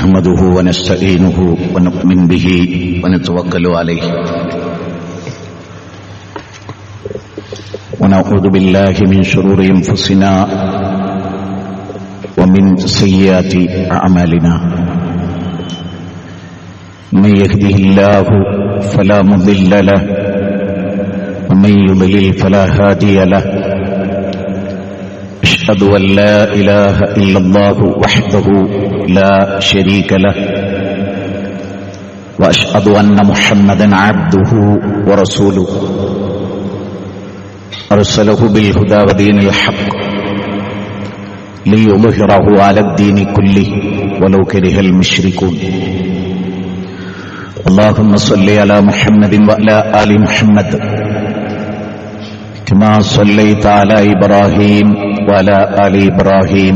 نحمده ونستعينه ونؤمن به ونتوكل عليه ونعوذ بالله من شرور أنفسنا ومن سيئات أعمالنا من يهده الله فلا مضل له ومن يضلل فلا هادي له أشهد أن لا إله إلا الله وحده لا شريك له وأشهد أن محمدا عبده ورسوله أرسله بالهدى ودين الحق ليظهره على الدين كله ولو كره المشركون اللهم صل على محمد وعلى آل محمد كما صليت على إبراهيم وعلى آل إبراهيم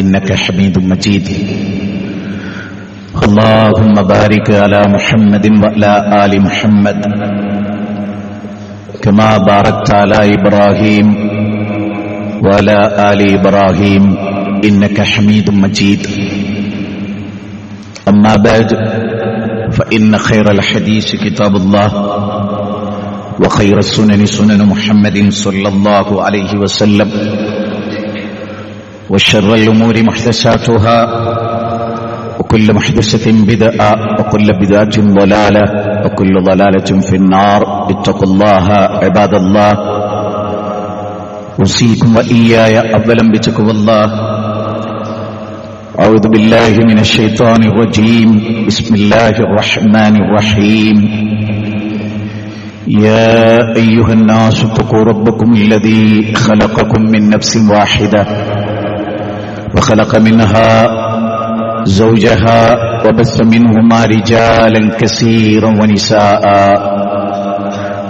إنك حميد مجيد اللهم بارك على محمد وعلى آل محمد كما باركت على إبراهيم وعلى آل إبراهيم إنك حميد مجيد أما بعد فإن خير الحديث كتاب الله وخير السنن سنن محمد صلى الله عليه وسلم وشر الأمور محدثاتها وكل محدثة بدعة وكل بدعة ضلالة وكل ضلالة في النار اتقوا الله عباد الله أوصيكم وإياي أولا بتقوى الله أعوذ بالله من الشيطان الرجيم بسم الله الرحمن الرحيم يا أيها الناس اتقوا ربكم الذي خلقكم من نفس واحدة وخلق منها زوجها وبث منهما رجالا كثيرا ونساء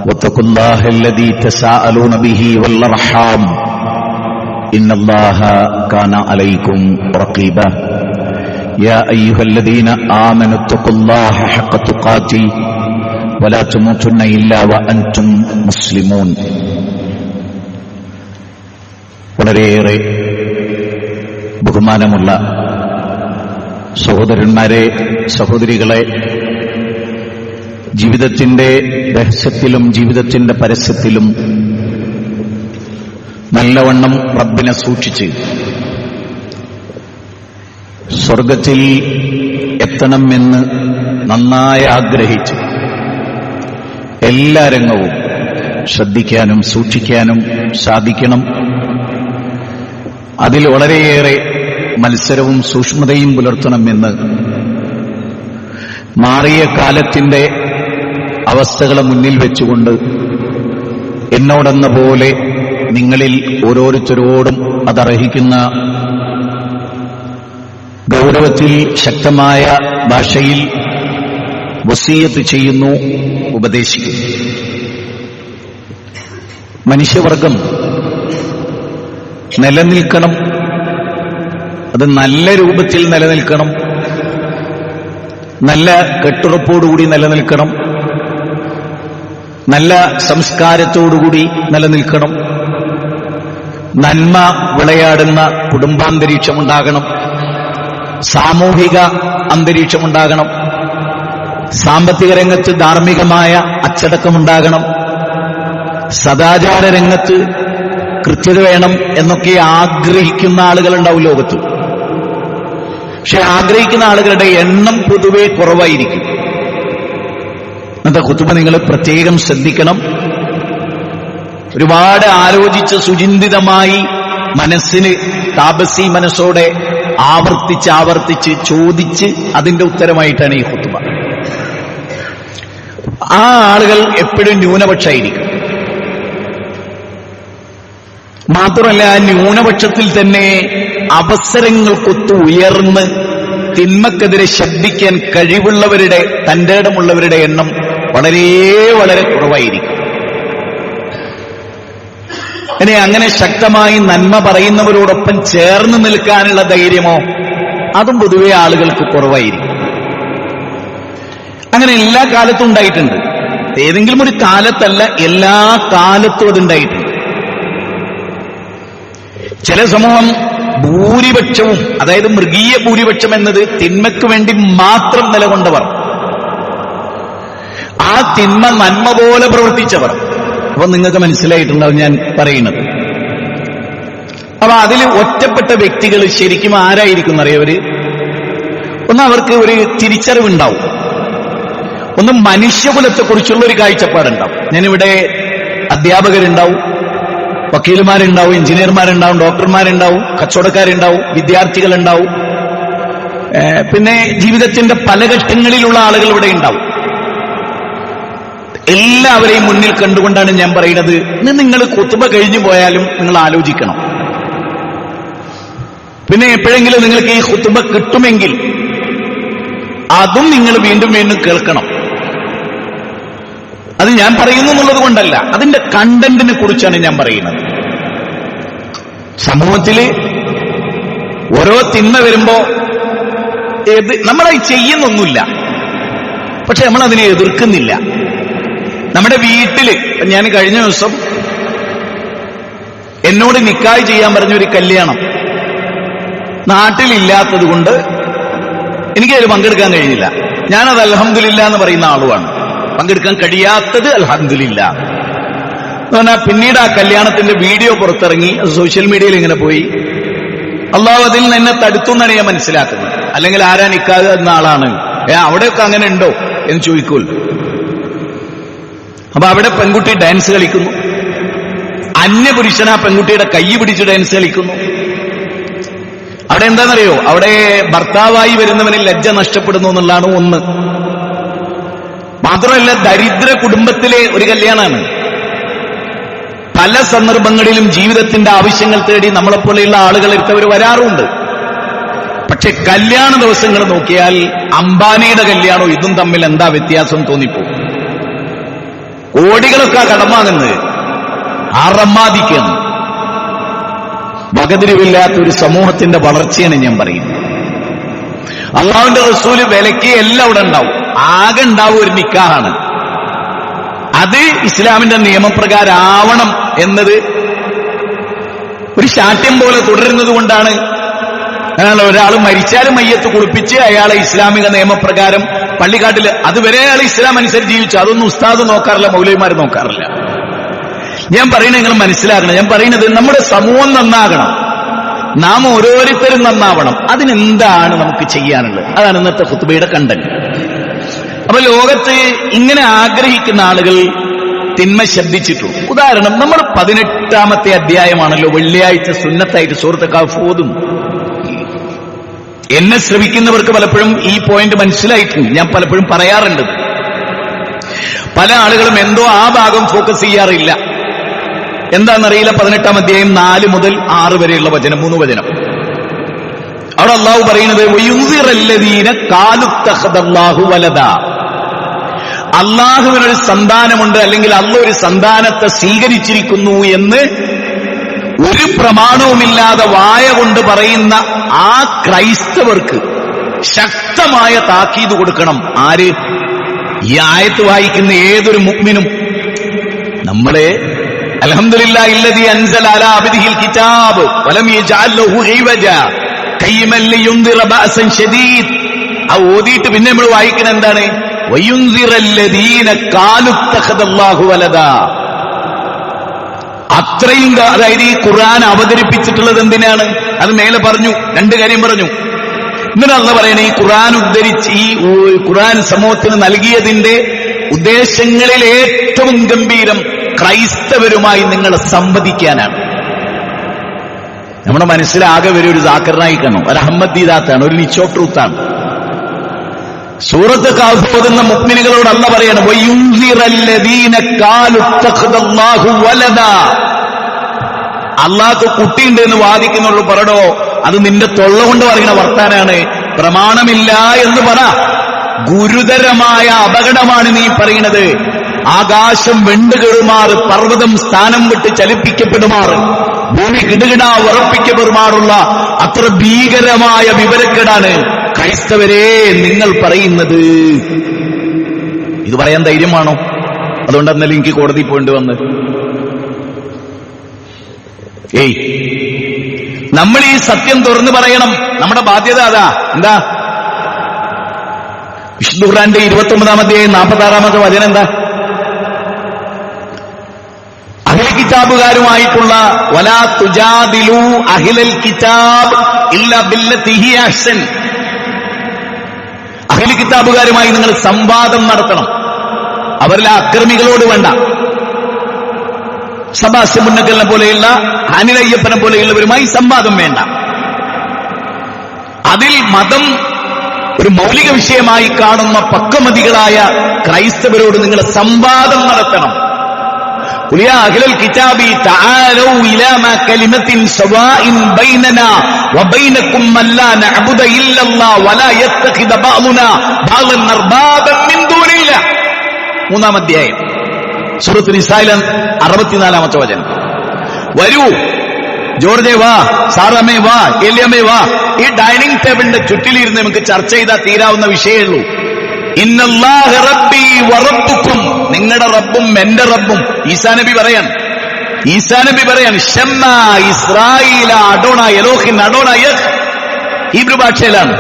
واتقوا الله الذي تساءلون به والأرحام إن الله كان عليكم رقيبا يا أيها الذين آمنوا اتقوا الله حق تقاته ولا تموتن إلا وأنتم مسلمون. വളരെയേറെ ബഹുമാനമുള്ള സഹോദരന്മാരെ, സഹോദരികളെ, ജീവിതത്തിന്റെ രഹസ്യത്തിലും ജീവിതത്തിന്റെ പരസ്യത്തിലും നല്ലവണ്ണം റബ്ബിനെ സൂക്ഷിച്ച് സ്വർഗത്തിൽ എത്തണമെന്ന് നന്നായി ആഗ്രഹിച്ച് എല്ലാ രംഗവും ശ്രദ്ധിക്കാനും സൂക്ഷിക്കാനും സാധിക്കണം. അതിൽ വളരെയേറെ മത്സരവും സൂക്ഷ്മതയും പുലർത്തണമെന്ന് മാറിയ കാലത്തിന്റെ അവസ്ഥകളെ മുന്നിൽ വെച്ചുകൊണ്ട് എന്നോടെന്ന പോലെ നിങ്ങളിൽ ഓരോരുത്തരോടും അതർഹിക്കുന്ന ഗൗരവത്തിൽ ശക്തമായ ഭാഷയിൽ വസിയത്ത് ചെയ്യുന്നു, ഉപദേശിക്കുന്നു. മനുഷ്യവർഗം നിലനിൽക്കണം, അത് നല്ല രൂപത്തിൽ നിലനിൽക്കണം, നല്ല കെട്ടുറപ്പോടുകൂടി നിലനിൽക്കണം, നല്ല സംസ്കാരത്തോടുകൂടി നിലനിൽക്കണം, നന്മ വിളയാടുന്ന കുടുംബാന്തരീക്ഷമുണ്ടാകണം, സാമൂഹിക അന്തരീക്ഷമുണ്ടാകണം, സാമ്പത്തിക രംഗത്ത് ധാർമ്മികമായ അച്ചടക്കമുണ്ടാകണം, സദാചാര രംഗത്ത് കൃത്യത വേണം എന്നൊക്കെ ആഗ്രഹിക്കുന്ന ആളുകളുണ്ടാവും ലോകത്ത്. പക്ഷെ ആഗ്രഹിക്കുന്ന ആളുകളുടെ എണ്ണം പൊതുവെ കുറവായിരിക്കും. ഇന്നത്തെ ഖുതുബ നിങ്ങൾ പ്രത്യേകം ശ്രദ്ധിക്കണം. ഒരുപാട് ആലോചിച്ച് സുചിന്തിതമായി മനസ്സിന് താപസി മനസ്സോടെ ആവർത്തിച്ച് ചോദിച്ച് അതിന്റെ ഉത്തരമായിട്ടാണ് ഈ ഖുതുബ. ആ ആളുകൾ എപ്പോഴും ന്യൂനപക്ഷമായിരിക്കും. മാത്രമല്ല, ന്യൂനപക്ഷത്തിൽ തന്നെ അവസരങ്ങൾക്കൊത്ത് ഉയർന്ന് തിന്മക്കെതിരെ ശബ്ദിക്കാൻ കഴിവുള്ളവരുടെ, തന്റെ ഇടമുള്ളവരുടെ എണ്ണം വളരെ വളരെ കുറവായിരിക്കും. അങ്ങനെ ശക്തമായി നന്മ പറയുന്നവരോടൊപ്പം ചേർന്ന് നിൽക്കാനുള്ള ധൈര്യമോ അതും പൊതുവെ ആളുകൾക്ക് കുറവായിരിക്കും. അങ്ങനെ എല്ലാ കാലത്തും ഉണ്ടായിട്ടുണ്ട്. ഏതെങ്കിലും ഒരു കാലത്തല്ല, എല്ലാ കാലത്തും അതുണ്ടായിട്ടുണ്ട്. ചില സമൂഹം ഭൂരിപക്ഷവും, അതായത് മൃഗീയ ഭൂരിപക്ഷം എന്നത് തിന്മയ്ക്ക് വേണ്ടി മാത്രം നിലകൊണ്ടവർ, ആ തിന്മ നന്മ പോലെ പ്രവർത്തിച്ചവർ. അപ്പൊ നിങ്ങൾക്ക് മനസ്സിലായിട്ടുണ്ടാവും ഞാൻ പറയുന്നത്. അപ്പൊ അതിൽ ഒറ്റപ്പെട്ട വ്യക്തികൾ ശരിക്കും ആരായിരിക്കും അറിയവര്? ഒന്ന് അവർക്ക് ഒരു തിരിച്ചറിവുണ്ടാവും, ഒന്ന് മനുഷ്യകുലത്തെക്കുറിച്ചുള്ള ഒരു കാഴ്ചപ്പാടുണ്ടാവും. ഞാനിവിടെ അധ്യാപകരുണ്ടാവും, വക്കീലുമാരുണ്ടാവും, എഞ്ചിനീയർമാരുണ്ടാവും, ഡോക്ടർമാരുണ്ടാവും, കച്ചവടക്കാരുണ്ടാവും, വിദ്യാർത്ഥികളുണ്ടാവും, പിന്നെ ജീവിതത്തിന്റെ പല ഘട്ടങ്ങളിലുള്ള ആളുകൾ ഇവിടെ ഉണ്ടാവും. എല്ലാവരെയും മുന്നിൽ കണ്ടുകൊണ്ടാണ് ഞാൻ പറയുന്നത്. നിങ്ങൾ ഖുത്ബ കഴിഞ്ഞു പോയാലും നിങ്ങൾ ആലോചിക്കണം. പിന്നെ എപ്പോഴെങ്കിലും നിങ്ങൾക്ക് ഈ ഖുത്ബ കിട്ടുമെങ്കിൽ അതും നിങ്ങൾ വീണ്ടും വീണ്ടും കേൾക്കണം. അത് ഞാൻ പറയുന്നു എന്നുള്ളത് കൊണ്ടല്ല, അതിന്റെ കണ്ടന്റിനെ കുറിച്ചാണ് ഞാൻ പറയുന്നത്. സമൂഹത്തില് ഓരോ തിന്മ വരുമ്പോ നമ്മളത് ചെയ്യുന്നൊന്നുമില്ല, പക്ഷെ നമ്മൾ അതിനെ എതിർക്കുന്നില്ല. നമ്മുടെ വീട്ടില് ഞാൻ കഴിഞ്ഞ ദിവസം എന്നോട് നിക്കാഹ് ചെയ്യാൻ പറഞ്ഞൊരു കല്യാണം നാട്ടിലില്ലാത്തത് കൊണ്ട് എനിക്കതിൽ പങ്കെടുക്കാൻ കഴിഞ്ഞില്ല. ഞാനത് അൽഹംദുലില്ലാ എന്ന് പറയുന്ന ആളുമാണ്. പങ്കെടുക്കാൻ കഴിയാത്തത് അൽഹംദുലില്ലാ എന്ന് പറഞ്ഞാൽ പിന്നീട് ആ കല്യാണത്തിന്റെ വീഡിയോ പുറത്തിറങ്ങി, സോഷ്യൽ മീഡിയയിൽ ഇങ്ങനെ പോയി. അള്ളാഹു അതിൽ നിന്ന് എന്നെ തടുത്തു എന്നാണ് ഞാൻ മനസ്സിലാക്കുന്നത്. അല്ലെങ്കിൽ ആരാ നിക്കാഹ് എന്ന ആളാണ്, അവിടെയൊക്കെ അങ്ങനെ ഉണ്ടോ എന്ന് ചോദിക്കുമല്ലോ. അപ്പൊ അവിടെ പെൺകുട്ടി ഡാൻസ് കളിക്കുന്നു, അന്യപുരുഷൻ ആ പെൺകുട്ടിയുടെ കൈ പിടിച്ച് ഡാൻസ് കളിക്കുന്നു. അവിടെ എന്താണെന്നറിയോ? അവിടെ ഭർത്താവായി വരുന്നവന് ലജ്ജ നഷ്ടപ്പെടുന്നു എന്നുള്ളതാണ് ഒന്ന്. മാത്രമല്ല, ദരിദ്ര കുടുംബത്തിലെ ഒരു കല്യാണമാണ്. പല സന്ദർഭങ്ങളിലും ജീവിതത്തിന്റെ ആവശ്യങ്ങൾ തേടി നമ്മളെപ്പോലെയുള്ള ആളുകൾ എടുത്തവർ വരാറുണ്ട്. പക്ഷെ കല്യാണ ദിവസങ്ങൾ നോക്കിയാൽ അംബാനിയുടെ കല്യാണവും ഇതും തമ്മിൽ എന്താ വ്യത്യാസം തോന്നിപ്പോകും. കോടികളൊക്കെ കടം വാങ്ങുന്നത്, ആറമ്മാദിക്കാണ്. വകതിരിവില്ലാത്ത ഒരു സമൂഹത്തിന്റെ വളർച്ചയാണ് ഞാൻ പറയുന്നത്. അള്ളാഹുവിന്റെ റസൂല് വിലക്ക് എല്ലാം ഇവിടെ ഉണ്ടാവും, ആകെ ഉണ്ടാവും ഒരു നിക്കാഹാണ്. അത് ഇസ്ലാമിന്റെ നിയമപ്രകാരം ആവണം എന്നത് ഒരു ശാഠ്യം പോലെ തുടരുന്നത് കൊണ്ടാണ് ഒരാൾ മരിച്ചാലും മയ്യത്ത് കുളിപ്പിച്ച് അയാളെ ഇസ്ലാമിക നിയമപ്രകാരം പള്ളിക്കാട്ടിൽ അതുവരെ അയാൾ ഇസ്ലാം അനുസരിച്ച് ജീവിച്ചു. അതൊന്നും ഉസ്താദ് നോക്കാറില്ല, മൗലവിമാർ നോക്കാറില്ല. ഞാൻ പറയുന്നത് നിങ്ങൾ മനസ്സിലാക്കണം. ഞാൻ പറയുന്നത് നമ്മുടെ സമൂഹം നന്നാകണം, നാം ഓരോരുത്തരും നന്നാവണം. അതിനെന്താണ് നമുക്ക് ചെയ്യാനുള്ളത്? അതാണ് ഇന്നത്തെ ഖുത്ബയുടെ കണ്ടന്റ്. അപ്പൊ ലോകത്ത് ഇങ്ങനെ ആഗ്രഹിക്കുന്ന ആളുകൾ തിന്മ ശബ്ദിച്ചിട്ടുണ്ട്. ഉദാഹരണം, നമ്മൾ 18-ാമത്തെ അധ്യായമാണല്ലോ വെള്ളിയാഴ്ച സുന്നത്തായിട്ട് സൂറത്ത് കഹ്ഫ് ഓതും. എന്നെ ശ്രമിക്കുന്നവർക്ക് പലപ്പോഴും ഈ പോയിന്റ് മനസ്സിലായിട്ടുണ്ട്. ഞാൻ പലപ്പോഴും പറയാറുണ്ട്. പല ആളുകളും എന്തോ ആ ഭാഗം ഫോക്കസ് ചെയ്യാറില്ല. എന്താണെന്നറിയില്ല. 18-ാം അധ്യായം 4 മുതൽ 6 വരെയുള്ള വചനം, 3 വചനം. അവിടെ അള്ളാഹു പറയുന്നത് അള്ളാഹുവിനൊരു സന്താനമുണ്ട്, അല്ലെങ്കിൽ അള്ളാഹു ഒരു സന്താനത്തെ സ്വീകരിച്ചിരിക്കുന്നു എന്ന് ഒരു പ്രമാണവുമില്ലാതെ വായ കൊണ്ട് പറയുന്ന ആ ക്രൈസ്തവർക്ക് ശക്തമായ താക്കീത് കൊടുക്കണം. ആര്? ഈ ആയത്ത് വായിക്കുന്ന ഏതൊരു മുഅ്മിനും. നമ്മളെ അൽഹംദുലില്ലാഹി അല്ലദീ അൻസല അലാ അബ്ദിഹിൽ കിതാബ് വലം യജഅൽ ലഹു ഇവജ ഖയ്യിമൻ ലിയുൻദിറ ബഅസൻ ശദീദ്. ആ ഓതിയിട്ട് പിന്നെ നമ്മൾ വായിക്കുന്ന എന്താണ്? വയുൻദിറല്ലദീന ഖാലു ഇത്തഖദല്ലാഹു വലദാ. അത്രയും, അതായത് ഈ ഖുർആൻ അവതരിപ്പിച്ചിട്ടുള്ളത് എന്തിനാണ്? അത് മേലെ പറഞ്ഞു, 2 കാര്യം പറഞ്ഞു. എന്നിട്ട് അള്ളാഹു പറയണേ, ഈ ഖുർആൻ ഉദ്ധരിച്ച് ഈ ഖുർആൻ സമൂഹത്തിന് നൽകിയതിന്റെ ഉദ്ദേശങ്ങളിൽ ഏറ്റവും ഗംഭീരം ക്രൈസ്തവരുമായി നിങ്ങൾ സംവദിക്കാനാണ്. നമ്മുടെ മനസ്സിലാകെ ഒരു സാക്കിർ നായിക്കാണോ, ഒരു അഹമ്മദ് ദീദാത്താണ്, ഒരു നിച്ച് ഓഫ് ട്രൂത്താണ്. സൂറത്ത് കഹ്ഫ് ഓതുന്ന മുഅ്മിനുകളോട് അല്ലാഹു പറയാണ്, വയുൻസിറല്ലദീന ഖാലു ഇത്തഖദല്ലാഹു വലദാ. അല്ലാഹു കുട്ടിയുണ്ട് എന്ന് വാദിക്കുന്നുള്ളൂ, പറടോ അത് നിന്റെ തൊള്ള കൊണ്ട് പറയുന്ന വർത്താനാണ്, പ്രമാണമില്ല എന്ന് പറ. ഗുരുതരമായ അപകടമാണ് നീ പറയുന്നത്. ആകാശം വെണ്ടുകെറുമാറ്, പർവ്വതം സ്ഥാനം വിട്ട് ചലിപ്പിക്കപ്പെടുമാറ്, ഭൂമി കിടുകിടാ ഉറപ്പിക്കപ്പെടുമാറുള്ള അത്ര ഭീകരമായ വിവരക്കേടാണ് ക്രൈസ്തവരെ നിങ്ങൾ പറയുന്നത്. ഇത് പറയാൻ ധൈര്യമാണോ? അതുകൊണ്ട് അന്നല്ലേ എനിക്ക് കോടതി പോയിട്ട് വന്ന് നമ്മൾ ഈ സത്യം തുറന്നു പറയണം. നമ്മുടെ ബാധ്യത അതാ. എന്താ? വിശുദ്ധ ഖുർആന്റെ 29-ാം അധ്യായം 46-ാമത്തെ വചനം എന്താ? അഹ്ലൽ കിതാബുകാരുമായിട്ടുള്ള വലാ തുജാദിലു അഹ്ലൽ കിതാബ് ഇല്ലാ ബില്ലതി ഹിയ അഹ്സൻ. അഹ്ലൽ കിതാബുകാരുമായി നിങ്ങൾ സംവാദം നടത്തണം. അവരിലെ അക്രമികളോട് വേണ്ട. സബാസ്യ മുന്നക്കലിനെ പോലെയുള്ള അനിലയ്യപ്പനെ പോലെയുള്ളവരുമായി സംവാദം വേണ്ട. അതിൽ മതം ഒരു മൗലിക വിഷയമായി കാണുന്ന പക്വമതികളായ ക്രൈസ്തവരോട് നിങ്ങൾ സംവാദം നടത്തണം. ഖുൽ യാ അഹ്ലൽ കിതാബി തആലൂ ഇലാ മാ കലിമത്തിൻ സവാഇൻ ബൈനനാ വബൈനകും അല്ലാ നഅബുദ ഇല്ലല്ലാഹ് വലാ യത്തഖിദ ബഅ്ദുനാ ബഅ്ദൻ അർബാബൻ മിൻ ദൂനില്ലാഹ്. 3-ാം അധ്യായം സൂറത്ത് നിസായിലെ 64-ാമത്തെ വചനം. വരൂ ജോർജെ വാ, സാറമ്മേ വാ, എലിയമ്മേ വാ, ഈ ഡൈനിങ് ടേബിളിന്റെ ചുറ്റിലിരുന്ന് നമുക്ക് ചർച്ച ചെയ്താൽ തീരാവുന്ന വിഷയമുള്ളൂ. ഇന്നല്ലാഹ റബ്ബി വറബ്ബുക്കും, നിങ്ങളുടെ റബ്ബും എന്റെ റബ്ബും. ഈസാ നബി പറയാൻ ഷമ്മ ഇസ്രായേല അഡോണ എലോഹിൻ അഡോണ യഹ്, ഹീബ്രു ഭാഷയിലാണ്.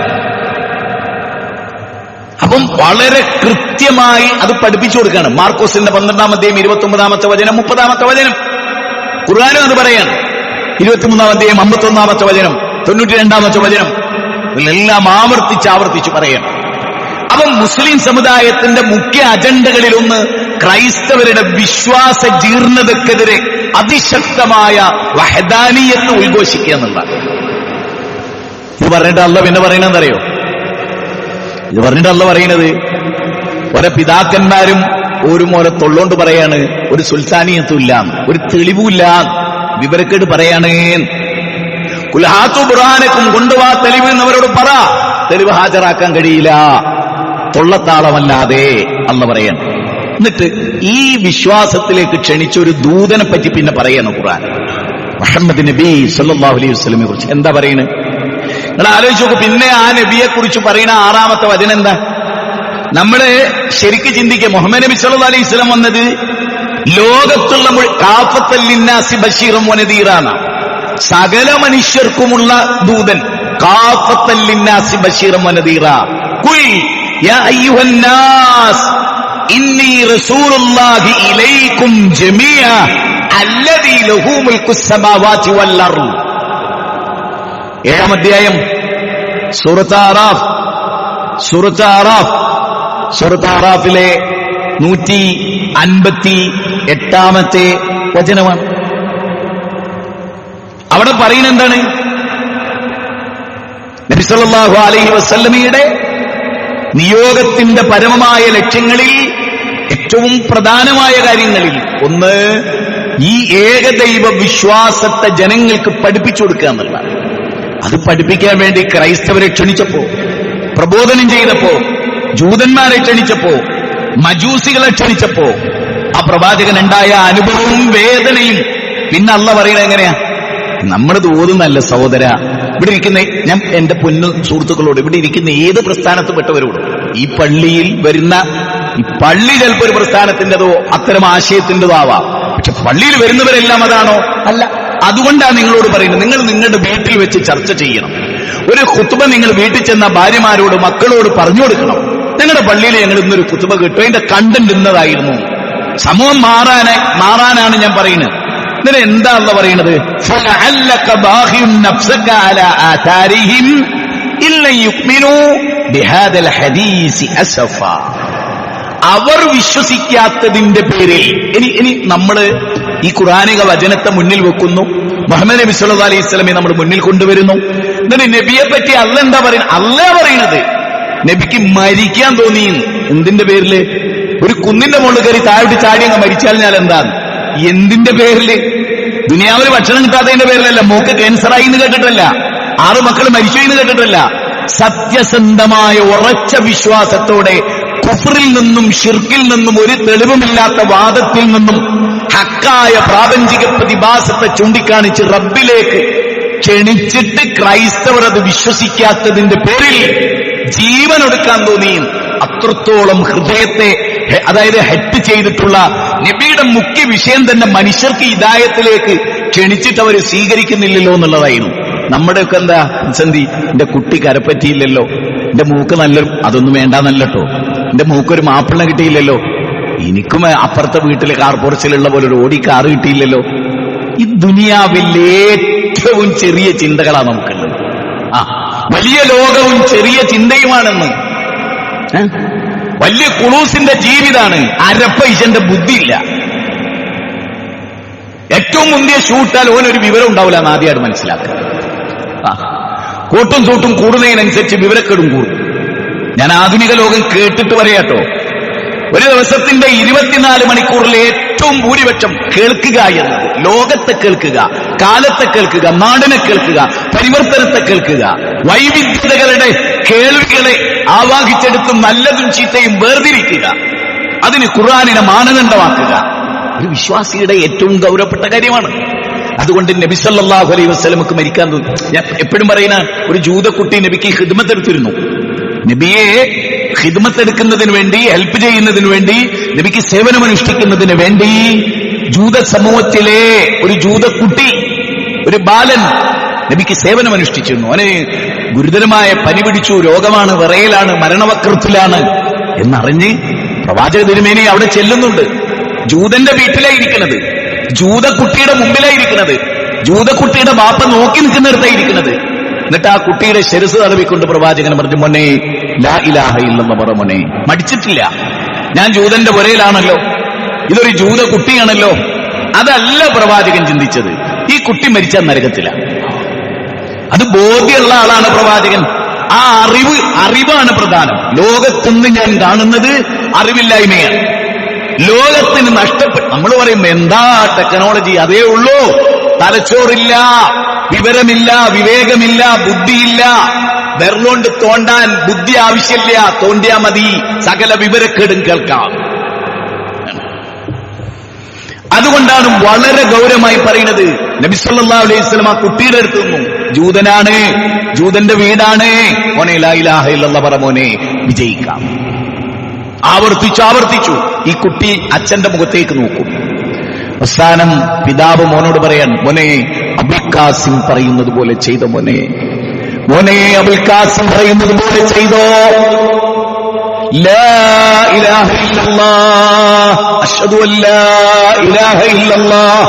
അപ്പം വളരെ കൃത്യമായി അത് പഠിപ്പിച്ചു കൊടുക്കുകയാണ്. മാർക്കോസിന്റെ 12-ാം അധ്യായം 29-ാമത്തെ വചനം 30-ാമത്തെ വചനം. ഖുർആനും അത് പറയാണ്. 23-ാം അധ്യായം 51-ാമത്തെ വചനം 92-ാമത്തെ വചനം. ഇതിലെല്ലാം ആവർത്തിച്ച് പറയണം. അപ്പം മുസ്ലിം സമുദായത്തിന്റെ മുഖ്യ അജണ്ടകളിലൊന്ന് ക്രൈസ്തവരുടെ വിശ്വാസ ജീർണതക്കെതിരെ അതിശക്തമായ വഹദാനിയത്ത് ഉദ്ഘോഷിക്കുക എന്നുള്ളതാണ്. ഇത് പറഞ്ഞിട്ട് അല്ല പിന്നെ പറയണെന്നറിയോ? ഇത് പറഞ്ഞിട്ട് അല്ല പറയുന്നത് ഓരോ പിതാക്കന്മാരും ഒരു മോനെ തൊള്ളോണ്ട് പറയാണ് ഒരു സുൽത്താനിയത്തും ഇല്ല, ഒരു തെളിവുമില്ല, വിവരക്കേട് പറയാണ്. കുൽഹാത്തു ബുർഹാനക്കും, കൊണ്ടുവാ തെളിവ് എന്നവരോട് പറ. തെളിവ് ഹാജരാക്കാൻ കഴിയില്ല തൊള്ളത്താളമല്ലാതെ അല്ല പറയാണ്. എന്നിട്ട് ഈ വിശ്വാസത്തിലേക്ക് ക്ഷണിച്ച ഒരു ദൂതനെ പറ്റി പിന്നെ പറയാണ് ഖുർആൻ. മുഹമ്മദ് നബി സല്ലല്ലാഹു അലൈഹി വസല്ലമയെ കുറിച്ച് എന്താ പറയുന്നത്? നിങ്ങൾ ആലോചിച്ച് നോക്ക്. പിന്നെ ആ നബിയെ കുറിച്ച് പറയുന്ന 6-ാമത്തെ വചനം എന്താ? നമ്മള് ശരിക്ക് ചിന്തിക്കുക. മുഹമ്മദ് നബി സല്ലല്ലാഹു അലൈഹി വസല്ലം വന്നത് ലോകത്തുള്ള കാഫത്തൽ ലിന്നാസി ബശീറൻ വനദീറാന, സകല മനുഷ്യർക്കുമുള്ള ദൂതൻ. കാഫത്തൽ ലിന്നാസി ബശീറൻ വനദീറ. ഖുൽ യാ അയ്യുഹൻ നാസ് ഇന്നി റസൂലുള്ളാഹി ഇലൈക്കും ജമീഅ അല്ലദീ ലഹു മുൽക്കുസ് സമാവാതി വൽ അർദ്. 7-ാം അധ്യായം സൂറത്ത് ആറാഫിലെ 158-ാമത്തെ വചനമാണ്. അവിടെ പറയുന്നത് എന്താണ്? നബി സല്ലല്ലാഹു അലൈഹി വസല്ലമയുടെ നിയോഗത്തിന്റെ പരമമായ ലക്ഷ്യങ്ങളിൽ ഏറ്റവും പ്രധാനമായ കാര്യങ്ങളിൽ ഒന്ന് ഈ ഏകദൈവ വിശ്വാസത്തെ ജനങ്ങൾക്ക് പഠിപ്പിച്ചു കൊടുക്കുക എന്നുള്ളതാണ്. അത് പഠിപ്പിക്കാൻ വേണ്ടി ക്രൈസ്തവരെ ക്ഷണിച്ചപ്പോ, പ്രബോധനം ചെയ്തപ്പോ, ജൂതന്മാരെ ക്ഷണിച്ചപ്പോ, മജൂസികളെ ക്ഷണിച്ചപ്പോ ആ പ്രവാചകനുണ്ടായ അനുഭവവും വേദനയും പിന്നെ അല്ല പറയുന്നത് എങ്ങനെയാ? നമ്മളത് ഓതുന്നല്ല സഹോദര. ഇവിടെ ഇരിക്കുന്ന ഞാൻ എന്റെ പൊന്നു സുഹൃത്തുക്കളോട്, ഇവിടെ ഇരിക്കുന്ന ഏത് പ്രസ്ഥാനത്തിൽപ്പെട്ടവരോട്, ഈ പള്ളിയിൽ വരുന്ന, ഈ പള്ളി ചിലപ്പോൾ ഒരു പ്രസ്ഥാനത്തിൻ്റെതോ അത്തരം ആശയത്തിൻ്റെതോ ആവാം, പക്ഷെ പള്ളിയിൽ വരുന്നവരെല്ലാം അതാണോ? അല്ല. അതുകൊണ്ടാണ് നിങ്ങളോട് പറയുന്നത്, നിങ്ങൾ നിങ്ങളുടെ വീട്ടിൽ വെച്ച് ചർച്ച ചെയ്യണം. ഒരു ഖുത്ബ നിങ്ങൾ വീട്ടിൽ ചെന്ന ഭാര്യമാരോട് മക്കളോട് പറഞ്ഞു കൊടുക്കണം. നിങ്ങളുടെ പള്ളിയിൽ ഞങ്ങൾ ഇന്നൊരു ഖുത്ബ കേട്ടു, അതിന്റെ കണ്ടന്റ് ഇന്നതായിരുന്നു. സമൂഹം മാറാനാണ് ഞാൻ പറയുന്നത്. ഇതിന് എന്താ പറയുന്നത്? അവർ വിശ്വസിക്കാത്തതിന്റെ പേരിൽ ഇനി നമ്മള് ഈ ഖുർആനിക വചനത്തെ മുന്നിൽ വെക്കുന്നു, മുഹമ്മദ് നബി സല്ലല്ലാഹു അലൈഹി വസല്ലമയെ നമ്മൾ മുന്നിൽ കൊണ്ടുവരുന്നു. എന്നിട്ട് നബിയെ പറ്റി അല്ല എന്താ പറയുന്നത്? അല്ലാ പറയുന്നത് നബിക്ക് മരിക്കാൻ തോന്നി. എന്തിന്റെ പേരില്? ഒരു കുന്നിന്റെ മുകളിൽ കയറി താഴോട്ട് ചാടി അങ്ങ് മരിച്ചാൽ ഞാൻ എന്താണ്? എന്തിന്റെ പേരില്? ദുനിയാവിൽ ഭക്ഷണം കിട്ടാത്തതിന്റെ പേരിലല്ല, മോക്ക് ക്യാൻസറായി എന്ന് കേട്ടിട്ടല്ല, 6 മക്കൾ മരിച്ചു എന്ന് കേട്ടിട്ടല്ല. സത്യസന്ധമായ ഉറച്ച വിശ്വാസത്തോടെ കുഫറിൽ നിന്നും ഷിർക്കിൽ നിന്നും ഒരു തെളിവുമില്ലാത്ത വാദത്തിൽ നിന്നും ഹക്കായ പ്രാപഞ്ചിക പ്രതിഭാസത്തെ ചൂണ്ടിക്കാണിച്ച് റബ്ബിലേക്ക് ക്ഷണിച്ചിട്ട് ക്രൈസ്തവർ അത് വിശ്വസിക്കാത്തതിന്റെ പേരിൽ ജീവനൊടുക്കാൻ തോന്നിയും അത്രത്തോളം ഹൃദയത്തെ, അതായത് ഹെറ്റ് ചെയ്തിട്ടുള്ള നബിയുടെ മുഖ്യ വിഷയം തന്നെ മനുഷ്യർക്ക് ഹിദായത്തിലേക്ക് ക്ഷണിച്ചിട്ട് അവർ സ്വീകരിക്കുന്നില്ലല്ലോ എന്നുള്ളതായിരുന്നു. നമ്മുടെയൊക്കെ എന്താ പ്രതിസന്ധി? എന്റെ കുട്ടി കരപ്പറ്റിയില്ലല്ലോ, എന്റെ മൂക്ക് അതൊന്നും വേണ്ടാന്നല്ലോ, എന്റെ മൂക്കൊരു മാപ്പിള കിട്ടിയില്ലല്ലോ, എനിക്കും അപ്പുറത്തെ വീട്ടിലെ കാർ പോർച്ചിലുള്ള പോലെ ഒരു ഓടി കാറ് കിട്ടിയില്ലല്ലോ. ഈ ദുനിയാവിൽ ഏറ്റവും ചെറിയ ചിന്തകളാണ് നമുക്കുള്ളത്. വലിയ ലോകവും ചെറിയ ചിന്തയുമാണെന്ന്. വലിയ കുളൂസിന്റെ ജീവിതാണ്. അരപ്പൈസന്റെ ബുദ്ധിയില്ല. ഏറ്റവും മുന്തിയ ഷൂട്ടാൽ ഓനൊരു വിവരം ഉണ്ടാവില്ല എന്ന് ആദ്യമായിട്ട് മനസ്സിലാക്കുക. കൂട്ടും സൂട്ടും കൂടുന്നതിനനുസരിച്ച് വിവരക്കേടും കൂടും. ഞാൻ ആധുനിക ലോകം കേട്ടിട്ട് പറയാട്ടോ, ഒരു ദിവസത്തിന്റെ 24 മണിക്കൂറിൽ ഏറ്റവും ഭൂരിപക്ഷം കേൾക്കുക എന്നത് ലോകത്തെ കേൾക്കുക, കാലത്തെ കേൾക്കുക, നാടിനെ കേൾക്കുക, പരിവർത്തനത്തെ കേൾക്കുക, വൈവിധ്യതകളുടെ കേൾവികളെ ആവാഹിച്ചെടുത്ത് നല്ലതും ചീത്തയും വേർതിരിക്കുക, അതിന് ഖുർആനിനെ മാനദണ്ഡമാക്കുക ഒരു വിശ്വാസിയുടെ ഏറ്റവും ഗൗരവപ്പെട്ട കാര്യമാണ്. അതുകൊണ്ട് നബി സല്ലല്ലാഹു അലൈഹി വസല്ലമക്ക് മരിക്കാൻ തോന്നി. ഞാൻ എപ്പോഴും പറയുന്ന ഒരു ജൂതക്കുട്ടി നബിക്ക് ഖിദ്മത്ത് എടുത്തിരുന്നു. നബിയെ ഖിദ്മത്ത് എടുക്കുന്നതിന് വേണ്ടി, ഹെൽപ്പ് ചെയ്യുന്നതിന് വേണ്ടി, നബിക്ക് സേവനമനുഷ്ഠിക്കുന്നതിന് വേണ്ടി ജൂത സമൂഹത്തിലെ ഒരു ജൂതക്കുട്ടി, ഒരു ബാലൻ നബിക്ക് സേവനമനുഷ്ഠിച്ചിരുന്നു. അവന് ഗുരുതരമായ പനി പിടിച്ചു, രോഗമാണ്, വിറയലാണ്, മരണവക്രത്തിലാണ് എന്നറിഞ്ഞ് പ്രവാചക തിരുമേനി അവിടെ ചെല്ലുന്നുണ്ട്. ജൂതന്റെ വീട്ടിലായിരിക്കുന്നത്, ജൂതക്കുട്ടിയുടെ മുമ്പിലായിരിക്കുന്നത്, ജൂതക്കുട്ടിയുടെ ബാപ്പ നോക്കി നിൽക്കുന്നിടത്തായിരിക്കുന്നത്. എന്നിട്ട് ആ കുട്ടിയുടെ ശിരസ് തടവിക്കൊണ്ട് പ്രവാചകൻ പറഞ്ഞു, മോനെ ലാ ഇലാഹ ഇല്ലല്ലാഹ് പറ മോനെ. മടിച്ചിട്ടില്ല. ഞാൻ ജൂതന്റെ പുരയിലാണല്ലോ, ഇതൊരു ജൂത കുട്ടിയാണല്ലോ. അതല്ല പ്രവാചകൻ ചിന്തിച്ചത്. ഈ കുട്ടി മരിച്ചാൽ നരകത്തില്ല. അത് ബോധ്യമുള്ള ആളാണ് പ്രവാചകൻ. ആ അറിവാണ് പ്രധാനം. ലോകത്തുനിന്ന് ഞാൻ കാണുന്നത് അറിവില്ലായ്മയാണ്. ലോകത്തിന് നഷ്ടപ്പെട്ടു. നമ്മൾ പറയും എന്താ ടെക്നോളജി, അതേ ഉള്ളൂ. തലച്ചോറില്ല, വിവരമില്ല, വിവേകമില്ല, ബുദ്ധിയില്ല. വെറുകൊണ്ട് തോണ്ടാൻ ബുദ്ധി ആവശ്യമില്ല, തോണ്ടിയാ മതി, സകല വിവരക്കേടും കേൾക്കാം. അതുകൊണ്ടാണ് വളരെ ഗൗരവമായി പറയുന്നത്. നബി സല്ലല്ലാഹു അലൈഹി വസല്ലം ആ കുട്ടിയുടെ അടുത്ത് നിന്നു, ജൂതനാണ്, ജൂതന്റെ വീടാണ്, മോനെ ലാ ഇലാഹ ഇല്ലല്ലാഹ് പറ മോനെ, വിജയിക്കാം. ആവർത്തിച്ചു. ഈ കുട്ടി അച്ഛന്റെ മുഖത്തേക്ക് നോക്കും. അവസാനം പിതാവ് മോനോട് പറയാൻ, മോനെ അബുൽ ഖാസിം പറയുന്നത് പോലെ ചെയ്തോ, മോനെ അബുൽ ഖാസിം പറയുന്നത് പോലെ ചെയ്തോ. ലാ ഇലാഹ ഇല്ലല്ലാഹ് അശ്ഹദു അല്ലാ ഇലാഹ ഇല്ലല്ലാഹ്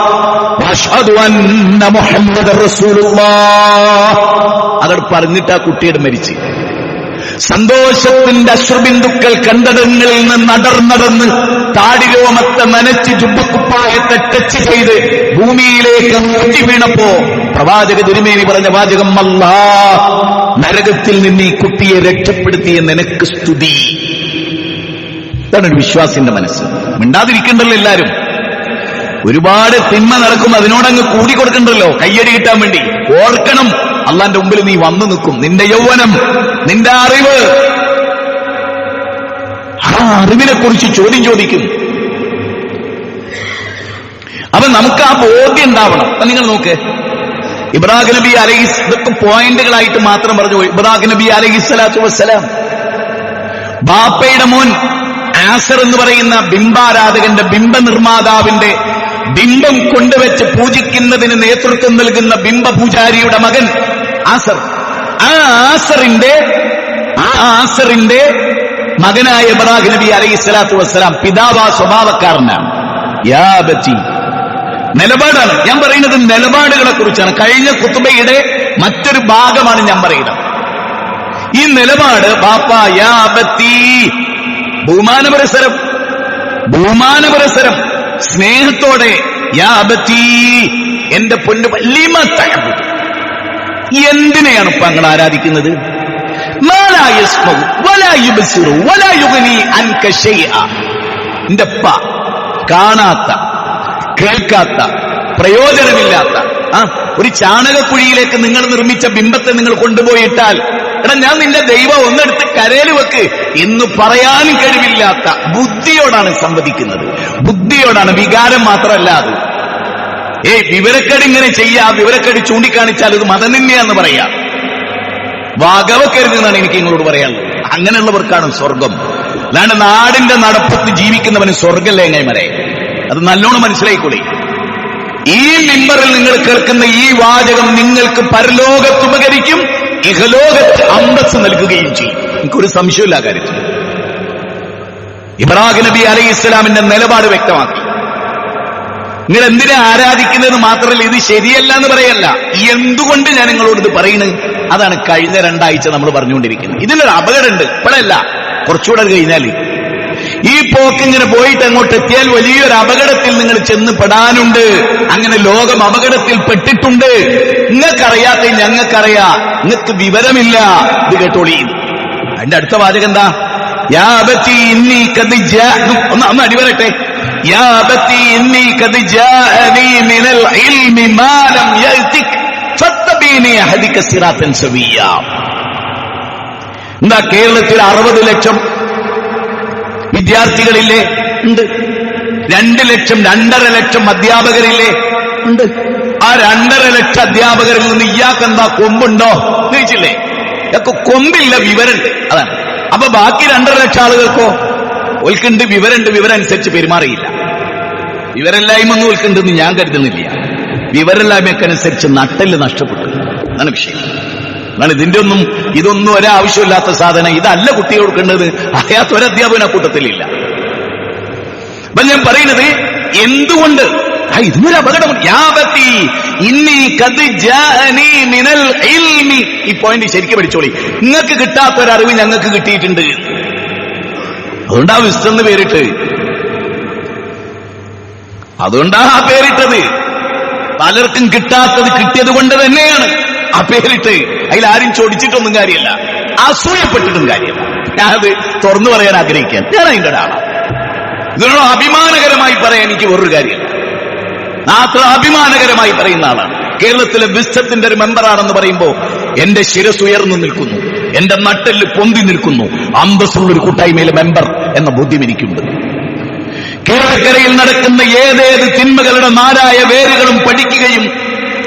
വഅശ്ഹദു അന്ന മുഹമ്മദർ റസൂലുള്ളാഹ്. അതോട് പറഞ്ഞിട്ട് ആ കുട്ടിയുടെ മരിച്ചു. സന്തോഷത്തിന്റെ അശ്രുബിന്ദുക്കൾ കണ്ടടങ്ങളിൽ നിന്ന് നടന്ന് താടിരോമത്തെ നനച്ച് ജുബ്ബക്കുപ്പായത്തെ ടച്ച് ചെയ്ത് ഭൂമിയിലേക്ക് മുറ്റി വീണപ്പോ പ്രവാചക തിരുമേനി പറഞ്ഞ വാചകം, അല്ലാഹ് നരകത്തിൽ നിന്ന് ഈ കുട്ടിയെ രക്ഷപ്പെടുത്തിയ നിനക്ക് സ്തുതി. ഇതാണ് ഒരു വിശ്വാസിന്റെ മനസ്സ്. മിണ്ടാതിരിക്കണ്ടല്ലോ എല്ലാരും. ഒരുപാട് തിന്മ നടക്കും, അതിനോടങ്ങ് കൂടിക്കൊടുക്കണ്ടല്ലോ കയ്യടി കിട്ടാൻ വേണ്ടി. ഓർക്കണം, അള്ളാന്റെ മുമ്പിൽ നീ വന്നു നിൽക്കും. നിന്റെ യൗവനം, നിന്റെ അറിവ്, ആ അറിവിനെ കുറിച്ച് ചോദ്യം ചോദിക്കും. അപ്പൊ നമുക്ക് ആ ബോധ്യം ഉണ്ടാവണം. നിങ്ങൾ നോക്ക്, ഇബ്രാഹിം നബി ഇതൊക്കെ പോയിന്റുകളായിട്ട് മാത്രം പറഞ്ഞു. ഇബ്രാഹിം നബി അലൈഹിസ്സലാത്തു വസ്സലാം ബാപ്പയുടെ മോൻ ആസർ എന്ന് പറയുന്ന ബിംബാരാധകന്റെ, ബിംബനിർമ്മാതാവിന്റെ ബിംബം കൊണ്ടുവച്ച് പൂജിക്കുന്നതിന് നേതൃത്വം നൽകുന്ന ബിംബപൂജാരിയുടെ മകൻ ആസർ. ആ ആസറിന്റെ മകനായ ഇബ്രാഹിം നബി അലൈഹിസ്സലാത്തു വസ്സലാം പിതാവാ സ്വഭാവക്കാരനാണ്. യാ ബത്തി, നിലപാടാണ് ഞാൻ പറയുന്നത്. നിലപാടുകളെ കുറിച്ചാണ്. കഴിഞ്ഞ ഖുത്ബയുടെ മറ്റൊരു ഭാഗമാണ് ഞാൻ പറയുന്നത്. ഈ നിലപാട് ബാപ്പ യാ ബത്തി, ബഹുമാനപരസരം സ്നേഹത്തോടെ, യാ ബത്തി എന്റെ പൊന്നു വല്ലിമ തഅബ്ബുദ്. എന്തിനെയാണ് ഇപ്പൊ നിങ്ങൾ ആരാധിക്കുന്നത്? മാ ലാ യസ്മഉ വലാ യുബ്സിറു വലാ യുഗ്നി അൻക ശൈഅ. എന്റെ ഉപ്പ കാണാത്ത, കേൾക്കാത്ത, പ്രയോജനമില്ലാത്ത ഒരു ചാണകക്കുഴിയിലേക്ക് നിങ്ങൾ നിർമ്മിച്ച ബിംബത്തെ നിങ്ങൾ കൊണ്ടുപോയിട്ടാൽ, എടാ ഞാൻ നിന്റെ ദൈവം ഒന്നെടുത്ത് കരയിൽ വെക്ക് എന്ന് പറയാനും കഴിവില്ലാത്ത ബുദ്ധിയോടാണ് സംവദിക്കുന്നത്. ബുദ്ധിയോടാണ്, വികാരം മാത്രമല്ല അത്. വിവരക്കേട് ഇങ്ങനെ ചെയ്യാ, വിവരക്കേട് ചൂണ്ടിക്കാണിച്ചാൽ ഇത് മതനിന്ദയാന്ന് പറയാം. വകവെക്കരുതെന്നാണ് എനിക്ക് നിങ്ങളോട് പറയാനുള്ളത്. അങ്ങനെയുള്ളവർക്കാണ് സ്വർഗം. അല്ലാണ്ട് നാടിന്റെ നടപ്പത്ത് ജീവിക്കുന്നവന് സ്വർഗല്ലേ എങ്ങനെ? അത് നല്ലോണം മനസ്സിലായിക്കൂടെ. ഈ മിമ്പറിൽ നിങ്ങൾ കേൾക്കുന്ന ഈ വാചകം നിങ്ങൾക്ക് പരലോകത്ത് ഉപകരിക്കും, ഇഹലോകത്ത് അന്തസ്സ് നൽകുകയും ചെയ്യും. എനിക്കൊരു സംശയമില്ല കാര്യത്തിൽ. ഇബ്രാഹിം നബി അലൈഹി ഇസ്ലാമിന്റെ നിലപാട് വ്യക്തമാക്കി. നിങ്ങൾ എന്തിനാ ആരാധിക്കുന്നതെന്ന് മാത്രമല്ല, ഇത് ശരിയല്ല എന്ന് പറയല്ല, എന്തുകൊണ്ട് ഞാൻ നിങ്ങളോട് ഇത് പറയുന്നത്, അതാണ് കഴിഞ്ഞ 2 ആഴ്ച നമ്മൾ പറഞ്ഞുകൊണ്ടിരിക്കുന്നത്. ഇതിലൊരു അപകടമുണ്ട്, ഇപ്പോഴല്ല, കുറച്ചുകൂടെ കഴിഞ്ഞാൽ. ഈ പോക്കിങ്ങനെ പോയിട്ട് അങ്ങോട്ട് എത്തിയാൽ വലിയൊരു അപകടത്തിൽ നിങ്ങൾ ചെന്ന് പെടാനുണ്ട്. അങ്ങനെ ലോകം അപകടത്തിൽ പെട്ടിട്ടുണ്ട്. നിങ്ങൾക്കറിയാത്ത ഞങ്ങൾക്കറിയാ, നിങ്ങൾക്ക് വിവരമില്ല. ഇത് കേട്ടോളി. അതിന്റെ അടുത്ത വാചകം എന്താ? യാ അബതി ഇന്നി ഖദ് ഒന്ന് അടിവരട്ടെ. യാ അബതി ഇന്നി ഖദ് ജാഅനി മിനൽ ഇൽമി മാ ലം യഅതിക് ഫത്തബീനി അഹദിക സിറാത്തൻ സവിയ്യ. എന്താ കേരളത്തിൽ 60 ലക്ഷം വിദ്യാർത്ഥികളില്ലേ? ഉണ്ട്. 2 ലക്ഷം 2.5 ലക്ഷം അധ്യാപകരില്ലേ? ഉണ്ട്. ആ 2.5 ലക്ഷം അധ്യാപകരിൽ നിന്ന് ഇയാൾക്കെന്താ കൊമ്പുണ്ടോ എന്ന് ചോദിച്ചില്ലേ? ഇയാൾക്ക് കൊമ്പില്ല, വിവരമുണ്ട്. അതാണ്. അപ്പൊ ബാക്കി 2.5 ലക്ഷം ആളുകൾക്കോ? ഓൽക്കുണ്ട്, വിവരമുണ്ട്, വിവരം അനുസരിച്ച് പെരുമാറിയില്ല. വിവരമില്ലായ്മ ഒന്നും ഓൽക്കുണ്ടെന്ന് ഞാൻ കരുതുന്നില്ല. വിവരമില്ലായ്മക്കനുസരിച്ച് നട്ടെല്ല് നഷ്ടപ്പെട്ടു. അതാണ് വിഷയം. എന്നാൽ ഇതൊന്നും ഒരാവശ്യമില്ലാത്ത സാധനം. ഇതല്ല കുട്ടികൾ കൊടുക്കേണ്ടത്. അറിയാത്ത ഒരധ്യാപകൻ കൂട്ടത്തിലില്ല. അപ്പൊ ഞാൻ പറയുന്നത് എന്തുകൊണ്ട് ഇതിനൊരു അപകടം. ഈ പോയിന്റ് ശരിക്കും പഠിച്ചോളി. നിങ്ങൾക്ക് കിട്ടാത്തൊരറിവ് ഞങ്ങൾക്ക് കിട്ടിയിട്ടുണ്ട്. അതുകൊണ്ടാ വിസ്തെന്ന് പേരിട്ട്. അതുകൊണ്ടാ ആ പേരിട്ടത്. പലർക്കും കിട്ടാത്തത് കിട്ടിയത് കൊണ്ട് തന്നെയാണ് ആ പേരിട്ട്. അതിലാരും ചോദിച്ചിട്ടൊന്നും കാര്യമില്ല, അസൂയപ്പെട്ടിട്ടും കാര്യമില്ല. ഞാനത് തുറന്നു പറയാൻ ആഗ്രഹിക്കാൻ. ഞാൻ അതിൻ്റെ ഒരാളാണ്. ഇതിനോട് അഭിമാനകരമായി പറയാൻ എനിക്ക് വേറൊരു കാര്യമില്ല. അത്ര അഭിമാനകരമായി പറയുന്ന ആളാണ്. കേരളത്തിലെ വിസ്തത്തിന്റെ ഒരു മെമ്പറാണെന്ന് പറയുമ്പോൾ എന്റെ ശിരസ് ഉയർന്നു നിൽക്കുന്നു, എന്റെ നട്ടെല്ല് പൊന്തി നിൽക്കുന്നു. അന്തസ്സുള്ളൊരു കൂട്ടായ്മയിലെ മെമ്പർ എന്ന ബോധ്യം എനിക്കുണ്ട്. കേരളക്കരയിൽ നടക്കുന്ന ഏതേത് തിന്മകളുടെ നാരായ വേരുകളും പഠിക്കുകയും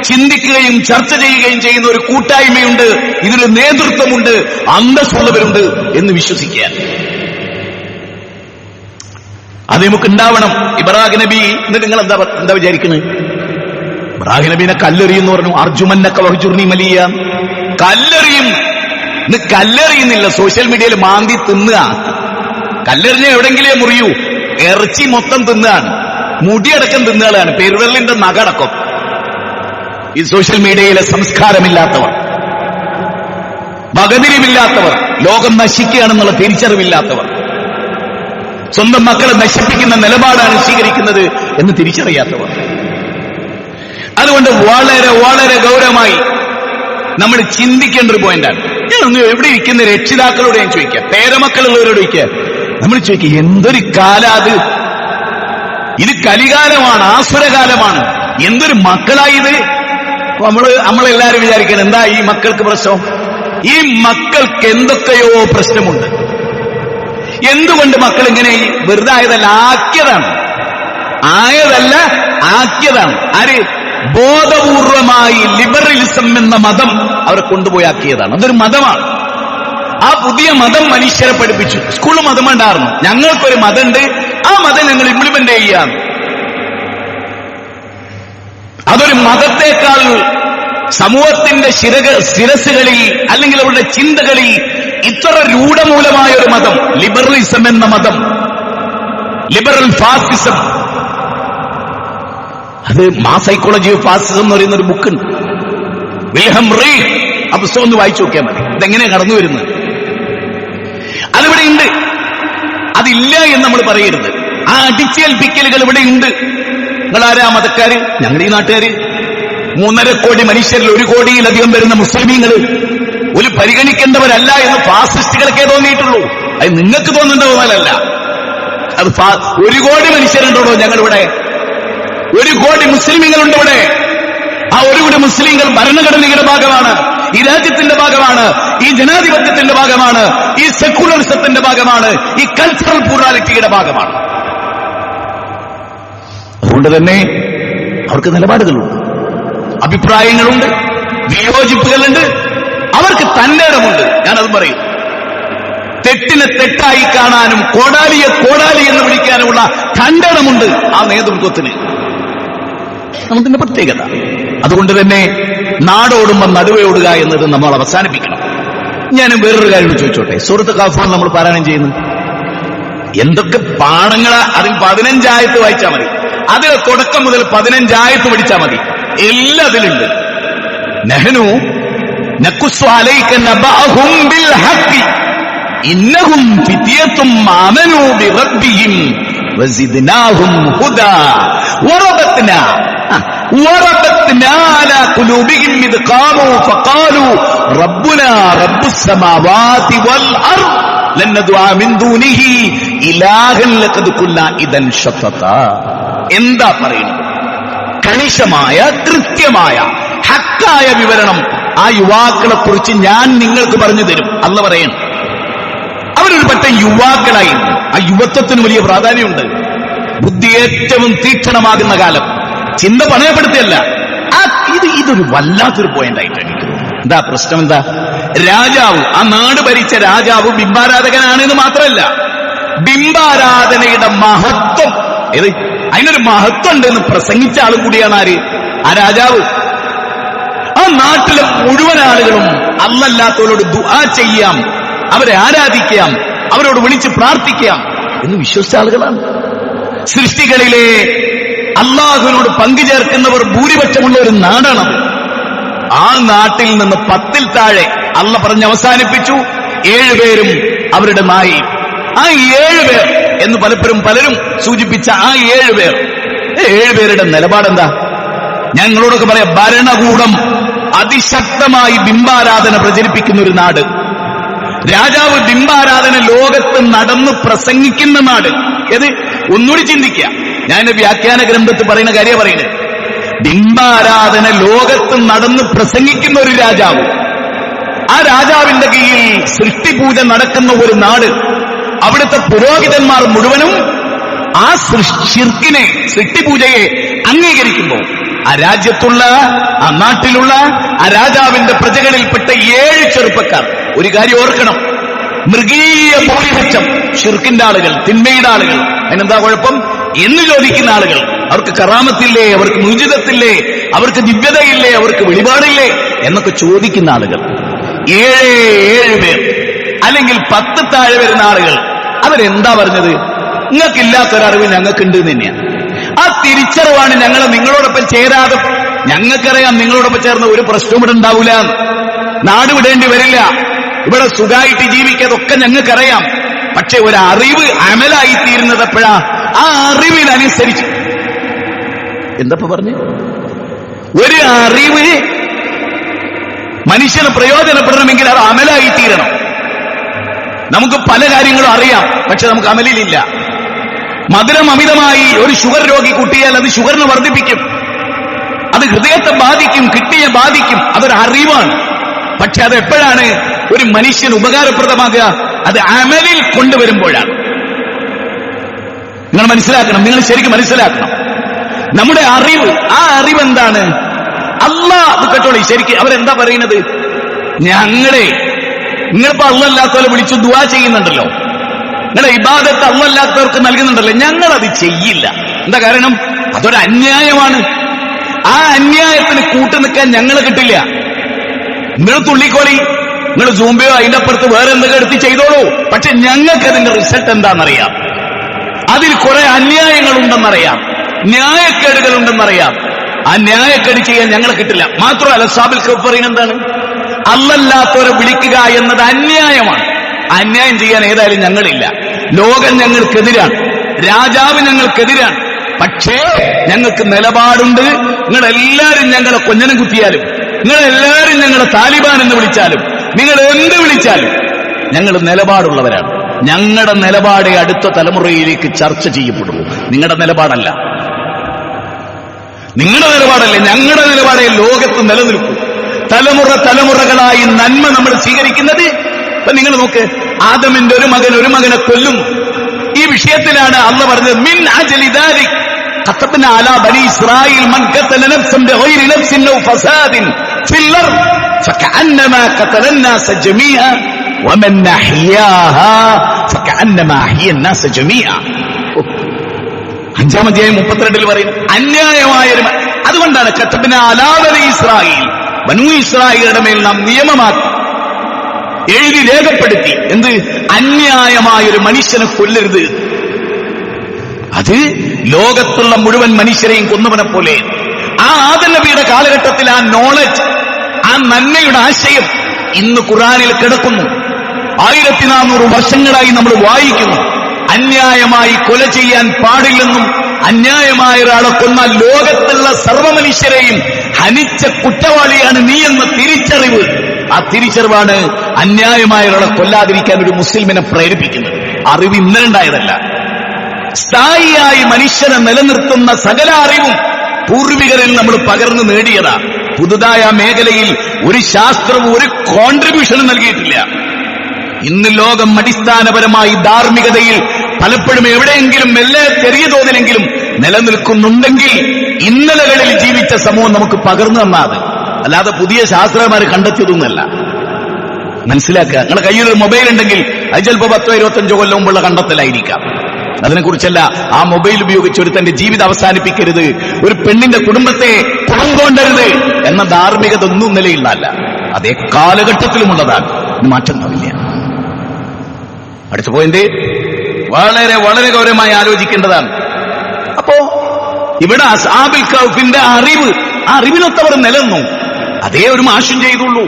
ചിന്തിക്കുകയും ചർച്ച ചെയ്യുകയും ചെയ്യുന്ന ഒരു കൂട്ടായ്മയുണ്ട്. ഇതിലൊരു നേതൃത്വമുണ്ട്, അന്തസ്സുള്ളവരുണ്ട് എന്ന് വിശ്വസിക്കാൻ അത് നമുക്ക് ഉണ്ടാവണം. ഇബ്രാഹിം നബി എന്നിട്ട് നിങ്ങൾ എന്താ വിചാരിക്കുന്നത്? ഇബ്രാഹിം നബീനെ കല്ലെറിയെന്ന് പറഞ്ഞു. അർജുമന്നൊക്കെ വഹിച്ചുർണി മലിയ കല്ലെറിയും. ഇന്ന് കല്ലെറിയുന്നില്ല, സോഷ്യൽ മീഡിയയിൽ മാന്തി തിന്നുക. കല്ലെറിഞ്ഞ എവിടെങ്കിലും മുറിയൂ. ഇറച്ചി മൊത്തം തിന്നുകയാണ്, മുടിയടക്കം തിന്നുകളാണ്, പെരുവെള്ളിന്റെ നഖടക്കം. ഈ സോഷ്യൽ മീഡിയയിലെ സംസ്കാരമില്ലാത്തവർ, വകതിരിവില്ലാത്തവർ, ലോകം നശിക്കുകയാണെന്നുള്ള തിരിച്ചറിവില്ലാത്തവർ, സ്വന്തം മക്കളെ നശിപ്പിക്കുന്ന നിലപാടാണ് സ്വീകരിക്കുന്നത് എന്ന് തിരിച്ചറിയാത്തവർ. അതുകൊണ്ട് വളരെ വളരെ ഗൗരവമായി നമ്മൾ ചിന്തിക്കേണ്ട ഒരു പോയിന്റാണ്. ഞാനൊന്ന് എവിടെ ഇരിക്കുന്ന രക്ഷിതാക്കളോട് ഞാൻ ചോദിക്കാം, പേരമക്കളുള്ളവരോട് ചോദിക്കുക. നമ്മൾ ചോദിക്കുക, എന്തൊരു കാലാത്, ഇത് കലികാലമാണ്, ആസുരകാലമാണ്. എന്തൊരു മക്കളായത്. നമ്മളെല്ലാരും വിചാരിക്കണം, എന്താ ഈ മക്കൾക്ക് പ്രശ്നം? ഈ മക്കൾക്ക് എന്തൊക്കെയോ പ്രശ്നമുണ്ട്. എന്തുകൊണ്ട് മക്കൾ ഇങ്ങനെ വെറുതെ ആയതല്ല, ആക്കിയതാണ്. ആര്? ബോധപൂർവമായി ലിബറലിസം എന്ന മതം അവരെ കൊണ്ടുപോയി ആക്കിയതാണ്. അതൊരു മതമാണ്. ആ പുതിയ മതം മനുഷ്യരെ പഠിപ്പിച്ചു. സ്കൂളിൽ മതം ഉണ്ടായിരുന്നു. ഞങ്ങൾക്കൊരു മതമുണ്ട്, ആ മതം ഞങ്ങൾ ഇംപ്ലിമെന്റ് ചെയ്യാം. അതൊരു മതത്തെക്കാൾ സമൂഹത്തിന്റെ ശിരസുകളിൽ അല്ലെങ്കിൽ അവരുടെ ചിന്തകളിൽ ഇത്ര രൂഢമൂലമായ ഒരു മതം, ലിബറലിസം എന്ന മതം, ലിബറൽ ഫാസിസം. അത് സൈക്കോളജി ഓഫ് ഫാസിസം എന്ന് പറയുന്ന ഒരു ബുക്കുണ്ട്, വിൽഹം റീഹ്. ആ പുസ്തകം ഒന്ന് വായിച്ചു നോക്കിയാൽ മതി. ഇതെങ്ങനെയാണ് കടന്നു വരുന്നത്. അതിവിടെ ഉണ്ട്. അതില്ല എന്ന് നമ്മൾ പറയരുത്. ആ അടിച്ചേൽപ്പിക്കലുകൾ ഇവിടെ ഉണ്ട്. നിങ്ങളാരാ മതക്കാര്? ഞങ്ങൾ ഈ നാട്ടുകാര്. 3.5 കോടി മനുഷ്യരിൽ 1 കോടിയിലധികം വരുന്ന മുസ്ലിമീങ്ങൾ ഒരു പരിഗണിക്കേണ്ടവരല്ല എന്ന് ഫാസിസ്റ്റുകൾക്കേ തോന്നിയിട്ടുള്ളൂ. അത് നിങ്ങൾക്ക് തോന്നേണ്ട തോന്നലല്ല. അത് 1 കോടി മനുഷ്യരുണ്ടോ ഞങ്ങളിവിടെ? 1 കോടി മുസ്ലിമീങ്ങളുണ്ട് ഇവിടെ. ആ 1 കോടി മുസ്ലിങ്ങൾ ഭരണഘടനയുടെ ഭാഗമാണ്, ഈ രാജ്യത്തിന്റെ ഭാഗമാണ്, ഈ ജനാധിപത്യത്തിന്റെ ഭാഗമാണ്, ഈ സെക്യുലറിസത്തിന്റെ ഭാഗമാണ്, ഈ കൾച്ചറൽ പ്ലൂറാലിറ്റിയുടെ ഭാഗമാണ്. അതുകൊണ്ട് തന്നെ അവർക്ക് നിലപാടുകളുണ്ട്, അഭിപ്രായങ്ങളുണ്ട്, വിയോജിപ്പുകളുണ്ട്. അവർക്ക് തന്റെ ഇടമുണ്ട്. ഞാനത് പറയും. തെറ്റിനെ തെറ്റായി കാണാനും കോടാലിയെ കോടാലി എന്ന് വിളിക്കാനുമുള്ള തന്റെ ഇടമുണ്ട് ആ നേതൃത്വത്തിന്. നമുക്കിന്റെ പ്രത്യേകത. അതുകൊണ്ട് തന്നെ നാടോടുമ്പോൾ നടുവേ ഓടുക എന്നത് നമ്മൾ അവസാനിപ്പിക്കണം. ഞാൻ വേറൊരു കാര്യം ചോദിച്ചോട്ടെ. സൂറത്ത് കഹ്ഫാണ് നമ്മൾ പാരായണം ചെയ്യുന്നത്. എന്തൊക്കെ പാഠങ്ങളാ! അതിൽ 15 ആയത്ത് വായിച്ചാൽ മതി. അതിൽ തുടക്കം മുതൽ 15 ആയത്ത് പഠിച്ചാൽ മതി. എല്ലാം അതിലുണ്ട്. നഹ്നു നഖുസ്സു അലൈക നബഅഹും ബിൽ ഹഖ് ഇന്നഹും ഫിത്യത്തും ആമനൂ ബിറബ്ബിഹിം വസിദ്നാഹും ഹുദാ വറബത്നാ അലാ ഖുലൂബിഹിം ഇദ് ഖാമൂ ഫഖാലൂ റബ്ബുനാ റബ്ബുസ് സമാവാതി വൽ അർദ് ലൻ നദ്ഉ മിൻ ദൂനിഹി ഇലാഹൻ ലഖദ് കുന്നാ ഇദൻ ശത്തതാ. എന്താ പറയുന്നത്? കണിശമായ, കൃത്യമായ, ഹക്കായ വിവരണം ആ യുവാക്കളെ കുറിച്ച് ഞാൻ നിങ്ങൾക്ക് പറഞ്ഞു തരും. അല്ലാഹു പറയണം, അവരൊരു പറ്റം യുവാക്കളായിരുന്നു. ആ യുവത്വത്തിന് വലിയ പ്രാധാന്യമുണ്ട്. ബുദ്ധി ഏറ്റവും തീക്ഷണമാകുന്ന കാലം. ചിന്ത പണയപ്പെടുത്തിയല്ല. ഇതൊരു വല്ലാത്തൊരു പോയിന്റ് ആയിട്ട് എനിക്ക് തോന്നുന്നു. എന്താ പ്രശ്നം? എന്താ? രാജാവ്, ആ നാട് ഭരിച്ച രാജാവ് ബിംബാരാധകനാണെന്ന് മാത്രമല്ല, ബിംബാരാധനയുടെ മഹത്വം, അതിനൊരു മഹത്വം ഉണ്ടെന്ന് പ്രസംഗിച്ച ആളും കൂടിയാണ് ആര്? ആ രാജാവ്. ആ നാട്ടിലെ മുഴുവൻ ആളുകളും അല്ലാത്തവരോട് ദുആ ചെയ്യാം, അവരെ ആരാധിക്കാം, അവരോട് വിളിച്ച് പ്രാർത്ഥിക്കാം എന്ന് വിശ്വസിച്ച ആളുകളാണ്. സൃഷ്ടികളിലെ അള്ളാഹുവിനോട് പങ്കുചേർക്കുന്നവർ ഭൂരിപക്ഷമുള്ള ഒരു നാടാണത്. ആ നാട്ടിൽ നിന്ന് 10-ൽ താഴെ അള്ളാഹ് പറഞ്ഞ് അവസാനിപ്പിച്ചു. 7 പേരും അവരുടെ നായി. ആ 7 പേർ എന്ന് പലരും സൂചിപ്പിച്ച ആ 7 പേരുടെ നിലപാടെന്താ? ഞങ്ങളോടൊക്കെ പറയാം, ഭരണകൂടം അതിശക്തമായി ബിംബാരാധന പ്രചരിപ്പിക്കുന്ന ഒരു നാട്. രാജാവ് ബിംബാരാധന ലോകത്ത് നടന്ന് പ്രസംഗിക്കുന്ന നാട്. ഒന്നുകൂടി ചിന്തിക്കുക. ഞാൻ വ്യാഖ്യാന ഗ്രന്ഥത്തിൽ പറയുന്ന കാര്യം പറയുന്നത്. ബിംബാരാധന ലോകത്ത് നടന്ന് പ്രസംഗിക്കുന്ന ഒരു രാജാവ്. ആ രാജാവിന്റെ കീഴിൽ സൃഷ്ടിപൂജ നടക്കുന്ന ഒരു നാട്. അവിടുത്തെ പുരോഹിതന്മാർ മുഴുവനും ആ ശിർക്കിനെ, സൃഷ്ടിപൂജയെ അംഗീകരിക്കുമ്പോൾ ആ രാജ്യത്തുള്ള, ആ നാട്ടിലുള്ള, ആ രാജാവിന്റെ പ്രജകളിൽപ്പെട്ട 7 ചെറുപ്പക്കാർ ഒരു കാര്യം ഓർക്കണം. മൃഗീയ ഭൂരിപക്ഷം ഷിർക്കിന്റെ ആളുകൾ, തിന്മയുടെ ആളുകൾ. അതിനെന്താ കുഴപ്പം എന്ന് ചോദിക്കുന്ന ആളുകൾ. അവർക്ക് കറാമത്തില്ലേ, അവർക്ക് മുജിദത്തില്ലേ, അവർക്ക് ദിവ്യതയില്ലേ, അവർക്ക് വെളിപാടില്ലേ എന്നൊക്കെ ചോദിക്കുന്ന ആളുകൾ 7 പേർ, അല്ലെങ്കിൽ 10 താഴെ വരുന്ന ആളുകൾ. അവരെന്താ പറഞ്ഞത്? നിങ്ങൾക്കില്ലാത്തൊരറിവ് ഞങ്ങൾക്കുണ്ട് എന്ന് തന്നെയാണ്. ആ തിരിച്ചറിവാണ് ഞങ്ങൾ നിങ്ങളോടൊപ്പം ചേരാതെ. ഞങ്ങൾക്കറിയാം നിങ്ങളോടൊപ്പം ചേർന്ന ഒരു പ്രശ്നവും ഇവിടെ ഉണ്ടാവൂല, നാട് വിടേണ്ടി വരില്ല, ഇവിടെ സുഖമായിട്ട് ജീവിക്കാതൊക്കെ ഞങ്ങൾക്കറിയാം. പക്ഷെ ഒരു അറിവ് അമലായിത്തീരുന്നത് എപ്പോഴാ? ആ അറിവിനനുസരിച്ച്. എന്തപ്പോ പറഞ്ഞു? ഒരു അറിവ് മനുഷ്യന് പ്രയോജനപ്പെടണമെങ്കിൽ അത് അമലായിത്തീരണം. നമുക്ക് പല കാര്യങ്ങളും അറിയാം, പക്ഷെ നമുക്ക് അമലിലില്ല. മധുരം അമിതമായി ഒരു ഷുഗർ രോഗി കൂട്ടിയാൽ അത് ഷുഗറിനെ വർദ്ധിപ്പിക്കും, അത് ഹൃദയത്തെ ബാധിക്കും, കിഡ്നിയെ ബാധിക്കും. അതൊരു അറിവാണ്. പക്ഷെ അത് എപ്പോഴാണ് ഒരു മനുഷ്യന് ഉപകാരപ്രദമാകുക? അത് അമലിൽ കൊണ്ടുവരുമ്പോഴാണ്. നിങ്ങൾ മനസ്സിലാക്കണം, നിങ്ങൾ ശരിക്കും മനസ്സിലാക്കണം. നമ്മുടെ അറിവ്, ആ അറിവ് എന്താണ്? അല്ലാഹ് കേട്ടോളി. ശരിക്കും അവരെന്താ പറയുന്നത്? നിങ്ങളിപ്പോ അല്ലാത്തവരെ വിളിച്ചു ദുആ ചെയ്യുന്നുണ്ടല്ലോ, നിങ്ങളുടെ ഇബാദത്ത് അല്ലാത്തവർക്ക് നൽകുന്നുണ്ടല്ലോ, ഞങ്ങളത് ചെയ്യില്ല. എന്താ കാരണം? അതൊരു അന്യായമാണ്. ആ അന്യായത്തിന് കൂട്ടുനിൽക്കാൻ ഞങ്ങൾ കിട്ടില്ല. നിങ്ങൾ തുള്ളിക്കോളി, നിങ്ങൾ സൂംബയോ അതിന്റെ അപ്പുറത്ത് വേറെ എന്തെങ്കിലും എടുത്ത് ചെയ്തോളൂ. പക്ഷെ ഞങ്ങൾക്ക് അതിന്റെ റിസൾട്ട് എന്താണെന്നറിയാം. അതിൽ കുറെ അന്യായങ്ങളുണ്ടെന്നറിയാം, ന്യായക്കേടുകളുണ്ടെന്നറിയാം. ആ ന്യായക്കേട് ചെയ്യാൻ ഞങ്ങളെ കിട്ടില്ല. മാത്രമല്ല അസ്ഹാബുൽ കഹ്ഫ് പറയുന്നത് എന്താണ്? അല്ലാത്തവരെ വിളിക്കുക എന്നത് അന്യായമാണ്. അന്യായം ചെയ്യാൻ ഏതായാലും ഞങ്ങളില്ല. ലോകം ഞങ്ങൾക്കെതിരാണ്, രാജാവ് ഞങ്ങൾക്കെതിരാണ്. പക്ഷേ ഞങ്ങൾക്ക് നിലപാടുണ്ട്. നിങ്ങളെല്ലാരും ഞങ്ങളെ കൊഞ്ഞനം കുത്തിയാലും, നിങ്ങളെല്ലാരും ഞങ്ങളെ താലിബാൻ എന്ന് വിളിച്ചാലും, നിങ്ങൾ എന്ത് വിളിച്ചാലും ഞങ്ങൾ നിലപാടുള്ളവരാണ്. ഞങ്ങളുടെ നിലപാടേ അടുത്ത തലമുറയിലേക്ക് ചർച്ച ചെയ്യപ്പെടുള്ളൂ. നിങ്ങളുടെ നിലപാടല്ല, ഞങ്ങളുടെ നിലപാടേ ലോകത്ത് നിലനിൽക്കൂ. തലമുറകളായി നന്മ നമ്മൾ സ്വീകരിക്കുന്നത്. ഇപ്പൊ നിങ്ങൾ നോക്ക്, ആദമിന്റെ ഒരു മകനെ കൊല്ലും. ഈ വിഷയത്തിലാണ് അല്ലാഹ് പറഞ്ഞത്, മിൻ അജ്ലി ദാലിക് ഖതബ്നാ അലാ ബനി ഇസ്രായീൽ മൻ ഖതല നഫ്സൻ ബിഗൈരി നഫ്സിൻ ഔ ഫസാദിൻ ഫിൽ അർദ് ഫകഅന്നമാ ഖതല الناس ജമീഅ വമൻ അഹ്യാഹാ ഫകഅന്നമാ അഹ്യ الناس ജമീഅ. 5-ാം അധ്യായം 32-ൽ പറയും, അതുകൊണ്ടാണ് കതബ്ന അലാ ബനീ ഇസ്രായീൽ, ബനൂ ഇസ്രായേലിന്റെ മേൽ നാം നിയമമാക്കി എഴുതി രേഖപ്പെടുത്തി. എന്ത്? അന്യായമായൊരു മനുഷ്യനെ കൊല്ലരുത്. അത് ലോകത്തുള്ള മുഴുവൻ മനുഷ്യരെയും കൊന്നവനെ പോലെ. ആ ആദം നബിയുടെ കാലഘട്ടത്തിൽ ആ നോളജ്, ആ നന്മയുടെ ആശയം ഇന്ന് ഖുർആനിൽ കിടക്കുന്നു. 1400 വർഷങ്ങളായി നമ്മൾ വായിക്കുന്നു. അന്യായമായി കൊല ചെയ്യാൻ പാടില്ലെന്നും അന്യായമായ ഒരാളെ കൊന്നാൽ ലോകത്തുള്ള സർവ്വ മനുഷ്യരെയും ഹനിച്ച കുറ്റവാളിയാണ് നീ എന്ന തിരിച്ചറിവ്. ആ തിരിച്ചറിവാണ് അന്യായമായ ഒരാളെ കൊല്ലാതിരിക്കാൻ ഒരു മുസ്ലിമിനെ പ്രേരിപ്പിക്കുന്നത്. അറിവ് ഇന്നലെ ഉണ്ടായതല്ല. സ്ഥായിയായി മനുഷ്യനെ നിലനിർത്തുന്ന സകല അറിവും പൂർവികരിൽ നമ്മൾ പകർന്നു നേടിയതാ. പുതുതായ മേഖലയിൽ ഒരു ശാസ്ത്രവും ഒരു കോൺട്രിബ്യൂഷനും നൽകിയിട്ടില്ല. ഇന്ന് ലോകം അടിസ്ഥാനപരമായി ധാർമ്മികതയിൽ പലപ്പോഴും എവിടെയെങ്കിലും മെല്ലെ ചെറിയ തോതിലെങ്കിലും നിലനിൽക്കുന്നുണ്ടെങ്കിൽ ഇന്നലകളിൽ ജീവിച്ച സമൂഹം നമുക്ക് പകർന്നു തന്നത്, അല്ലാതെ പുതിയ ശാസ്ത്രജ്ഞന്മാർ കണ്ടെത്തിയതൊന്നല്ല. മനസ്സിലാക്കുക. നിങ്ങളുടെ കയ്യിലൊരു മൊബൈൽ ഉണ്ടെങ്കിൽ അത് ചിലപ്പോൾ 10-25 കൊല്ലം മുമ്പുള്ള കണ്ടെത്തലായിരിക്കാം. അതിനെക്കുറിച്ചല്ല. ആ മൊബൈൽ ഉപയോഗിച്ച് ഒരു തന്റെ ജീവിതം അവസാനിപ്പിക്കരുത്, ഒരു പെണ്ണിന്റെ കുടുംബത്തെ കുളം കൊണ്ടരുത് എന്ന ധാർമ്മികത ഒന്നും നിലയില്ലല്ല. അതേ കാലഘട്ടത്തിലുമുള്ളതാണ്. മാറ്റമില്ല. അടുത്ത പോയിന്റ് വളരെ വളരെ ഗൗരവമായി ആലോചിക്കേണ്ടതാണ്. അപ്പോ ഇവിടെ അസ്ഹാബുൽ കഹ്ഫിന്റെ അറിവ്, ആ അറിവിനൊത്തവർ നിലനിന്നു. അതേ ഒരു മാഷും ചെയ്തുള്ളൂ.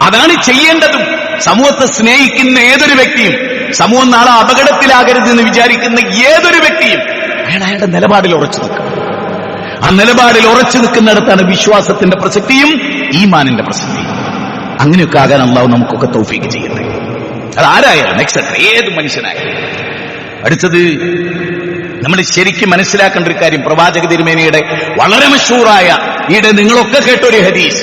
അതാണ് ചെയ്യേണ്ടതും. സമൂഹത്തെ സ്നേഹിക്കുന്ന ഏതൊരു വ്യക്തിയും, സമൂഹം നാളെ അപകടത്തിലാകരുത് എന്ന് വിചാരിക്കുന്ന ഏതൊരു വ്യക്തിയും അയാളുടെ നിലപാടിൽ ഉറച്ചു നിൽക്കണം. ആ നിലപാടിൽ ഉറച്ചു നിൽക്കുന്നിടത്താണ് വിശ്വാസത്തിന്റെ പ്രസക്തിയും ഈമാനിന്റെ പ്രസക്തിയും. അങ്ങനെയൊക്കെ ആകാൻ അല്ലാഹു നമുക്കൊക്കെ തൗഫീഖ് ചെയ്യട്ടെ. അതാരായാലും എക്സെട്ര ഏത് മനുഷ്യനായാലും. അടുത്തത് നമ്മൾ ശരിക്കും മനസ്സിലാക്കേണ്ട ഒരു കാര്യം, പ്രവാചക തിരുമേനിയുടെ വളരെ മശൂറായ ഈടെ നിങ്ങളൊക്കെ കേട്ടൊരു ഹദീസ്.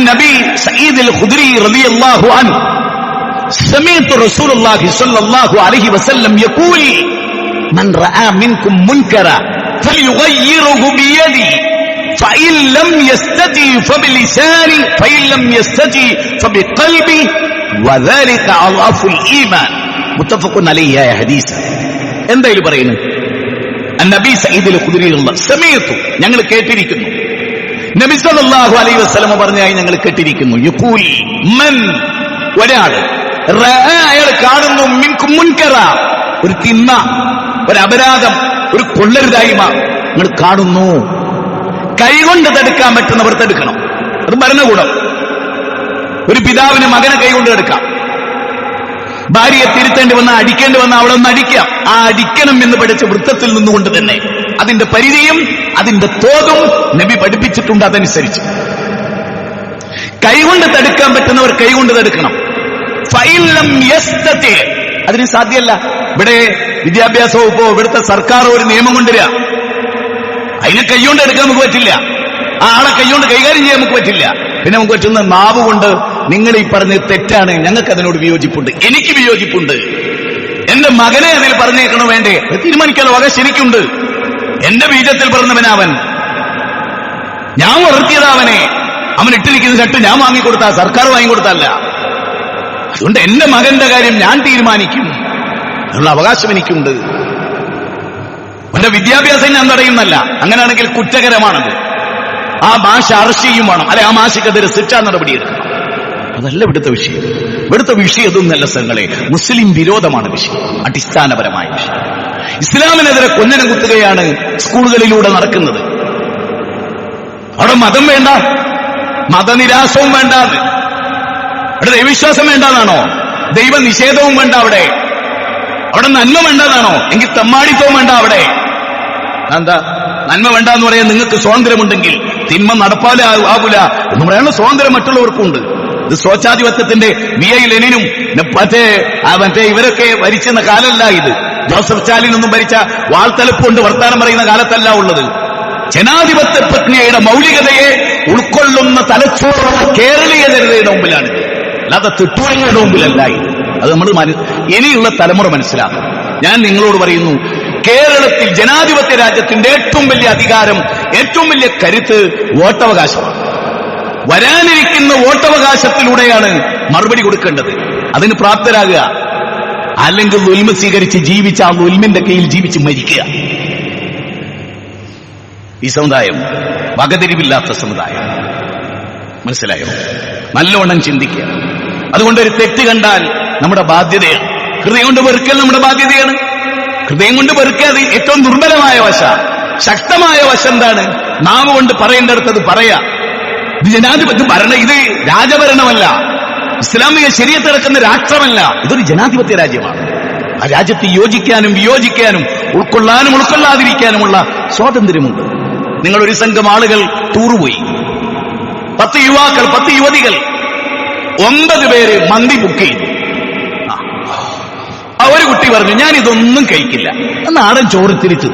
നബി സഈദ് അൽ ഖുദ്രി റളിയല്ലാഹു അൻഹു سمعت رسول الله صلى الله عليه وسلم يقول من رأى منكم منكرا فليغيره بيده فإن لم يستطع فبلسانه فإن لم يستطع فبقلبه وذلك أضعف الإيمان. متفق عليه يا حديث. എന്തായാലും പറയുന്നു, നബി സഈദ് അൽ ഖുദ്രി സമയത്തു ഞങ്ങൾ കേട്ടിരിക്കുന്നു, നബി സല്ലല്ലാഹു അലൈഹി വസല്ലം പറഞ്ഞായി ഞങ്ങൾ കേട്ടിരിക്കുന്നു. യഖൂൽ മൻ, ഒരാൾ അയാൾ കാണുന്നു, മിൻകും മുൻകറ, ഒരു തിന്മ, ഒരു അപരാധം, ഒരു കൊള്ളരുതായ്മ നിങ്ങൾ കാണുന്നു, കൈകൊണ്ട് തടുക്കാൻ പറ്റുന്നവർ തടുക്കണം. അത് ഭരണകൂടം. ഒരു പിതാവിന് മകനെ കൈകൊണ്ട് തടുക്കാം. ഭാര്യയെ തിരുത്തേണ്ടി വന്നാൽ, അടിക്കേണ്ടി വന്നാൽ അവിടെ ഒന്ന് അടിക്കാം. ആ അടിക്കണം എന്ന് പഠിച്ച വൃത്തത്തിൽ നിന്നുകൊണ്ട് തന്നെ അതിന്റെ പരിധിയും അതിന്റെ തോതും നബി പഠിപ്പിച്ചിട്ടുണ്ട്. അതനുസരിച്ച് കൈകൊണ്ട് തടുക്കാൻ പറ്റുന്നവർ കൈകൊണ്ട് തടുക്കണം. ഫൈലം യസ്തതി, അതിന് സാധ്യമല്ല. ഇവിടെ വിദ്യാഭ്യാസ വകുപ്പോ ഇവിടുത്തെ സർക്കാർ ഒരു നിയമം കൊണ്ടുവരിക, അതിനെ കൈകൊണ്ട് എടുക്കാൻ നമുക്ക് പറ്റില്ല. ആ ആളെ കൈകൊണ്ട് കൈകാര്യം ചെയ്യാൻ നമുക്ക് പറ്റില്ല. പിന്നെ നമുക്ക് പറ്റുന്ന നാവ് കൊണ്ട് നിങ്ങൾ ഈ പറഞ്ഞത് തെറ്റാണ്, ഞങ്ങൾക്ക് അതിനോട് വിയോജിപ്പുണ്ട്, എനിക്ക് വിയോജിപ്പുണ്ട്, എന്റെ മകനെ അതിൽ പറഞ്ഞേക്കണോ വേണ്ടേ തീരുമാനിക്കാനുള്ള വക ശരിക്കുണ്ട്. എന്റെ ബീജത്തിൽ പറഞ്ഞവനവൻ, ഞാൻ വളർത്തിയതവനെ, അവൻ ഇട്ടിരിക്കുന്ന ഷർട്ട് ഞാൻ വാങ്ങിക്കൊടുത്താ, സർക്കാർ വാങ്ങിക്കൊടുത്തല്ല. അതുകൊണ്ട് എന്റെ മകന്റെ കാര്യം ഞാൻ തീരുമാനിക്കും എന്നുള്ള അവകാശം എനിക്കുണ്ട്. എന്റെ വിദ്യാഭ്യാസം ഞാൻ തടയുന്നല്ല. അങ്ങനെയാണെങ്കിൽ കുറ്റകരമാണത്. ആ മാഷ അറസ്റ്റ് ചെയ്യും വേണം, അല്ലെ ആ മാഷക്കെതിരെ ശിക്ഷാ നടപടിയെടുക്കണം. അതല്ല ഇവിടുത്തെ വിഷയം. ഇവിടുത്തെ വിഷയം ഇതൊന്നല്ല സങ്ങളെ, മുസ്ലിം വിരോധമാണ് വിഷയം, അടിസ്ഥാനപരമായ വിഷയം. ഇസ്ലാമിനെതിരെ കൊഞ്ഞനം കുത്തുകയാണ് സ്കൂളുകളിലൂടെ നടക്കുന്നത്. അവിടെ മതം വേണ്ട, മതനിരാസവും വേണ്ട, അവിടെ ദൈവവിശ്വാസം വേണ്ടെന്നാണോ? ദൈവനിഷേധവും വേണ്ട അവിടെ നന്മ വേണ്ടതാണോ? എങ്കിൽ തെമ്മാടിത്തവും വേണ്ട അവിടെ. എന്താ നന്മ വേണ്ട എന്ന് പറയാൻ നിങ്ങൾക്ക് സ്വാതന്ത്ര്യമുണ്ടെങ്കിൽ തിന്മ നടപ്പാലാകൂല എന്ന് പറയാനുള്ള സ്വാതന്ത്ര്യം മറ്റുള്ളവർക്കുണ്ട്. ഇത് സ്വേച്ഛാധിപത്യത്തിന്റെ VI ലെനിനും മറ്റേ ഇവരൊക്കെ ഭരിച്ചിരുന്ന കാലമല്ല ഇത്. ജോസഫ് സ്റ്റാലിനൊന്നും ഭരിച്ച വാൾത്തലപ്പുകൊണ്ട് വർത്താനം പറയുന്ന കാലത്തല്ല ഉള്ളത്. ജനാധിപത്യ പ്രക്രിയയുടെ മൗലികതയെ ഉൾക്കൊള്ളുന്ന തലച്ചോറുള്ള കേരളീയ ജനതയുടെ മുമ്പിലാണ്, അല്ലാതെ തിട്ടുവങ്ങളുടെ മുമ്പിലല്ല ഇത്. അത് നമ്മൾ ഇനിയുള്ള തലമുറ മനസ്സിലാക്കണം. ഞാൻ നിങ്ങളോട് പറയുന്നു, കേരളത്തിൽ ജനാധിപത്യ രാജ്യത്തിന്റെ ഏറ്റവും വലിയ അധികാരം, ഏറ്റവും വലിയ കരുത്ത് വോട്ടവകാശമാണ്. വരാനിരിക്കുന്ന വോട്ടവകാശത്തിലൂടെയാണ് മറുപടി കൊടുക്കേണ്ടത്. അതിന് പ്രാപ്തരാകുക. അല്ലെങ്കിൽ ഉൽമ സ്വീകരിച്ച് ജീവിച്ച ആ ഉൽമിന്റെ കീഴിൽ ജീവിച്ച് മരിക്കുക. ഈ സമുദായം വകതിരിവില്ലാത്ത സമുദായം. മനസ്സിലായോ? നല്ലവണ്ണം ചിന്തിക്കുക. അതുകൊണ്ട് ഒരു തെറ്റ് കണ്ടാൽ നമ്മുടെ ബാധ്യതയാണ്. ഹൃദയം കൊണ്ട് വെറുക്കൽ നമ്മുടെ ബാധ്യതയാണ്. ഹൃദയം കൊണ്ട് വെറുക്കുക അത് ഏറ്റവും ദുർബലമായ വശ. ശക്തമായ വശം എന്താണ്? നാവ് കൊണ്ട് പറയേണ്ടടുത്തത് പറയാ. ഇത് ജനാധിപത്യം ഭരണം, ഇത് രാജഭരണമല്ല, ഇസ്ലാമിക ശരീഅത്ത് നടക്കുന്ന രാഷ്ട്രമല്ല, ഇതൊരു ജനാധിപത്യ രാജ്യമാണ്. ആ രാജ്യത്ത് യോജിക്കാനും വിയോജിക്കാനും ഉൾക്കൊള്ളാനും ഉൾക്കൊള്ളാതിരിക്കാനുമുള്ള സ്വാതന്ത്ര്യമുണ്ട്. നിങ്ങൾ ഒരു സംഘം ആളുകൾ ടൂറുപോയി, 10 യുവാക്കൾ 10 യുവതികൾ, 9 പേര് മന്തി ബുക്ക് ചെയ്തു. ഒരു കുട്ടി പറഞ്ഞു, ഞാൻ ഇതൊന്നും കഴിക്കില്ല, നാടൻ ചോറ് തിരിച്ചു.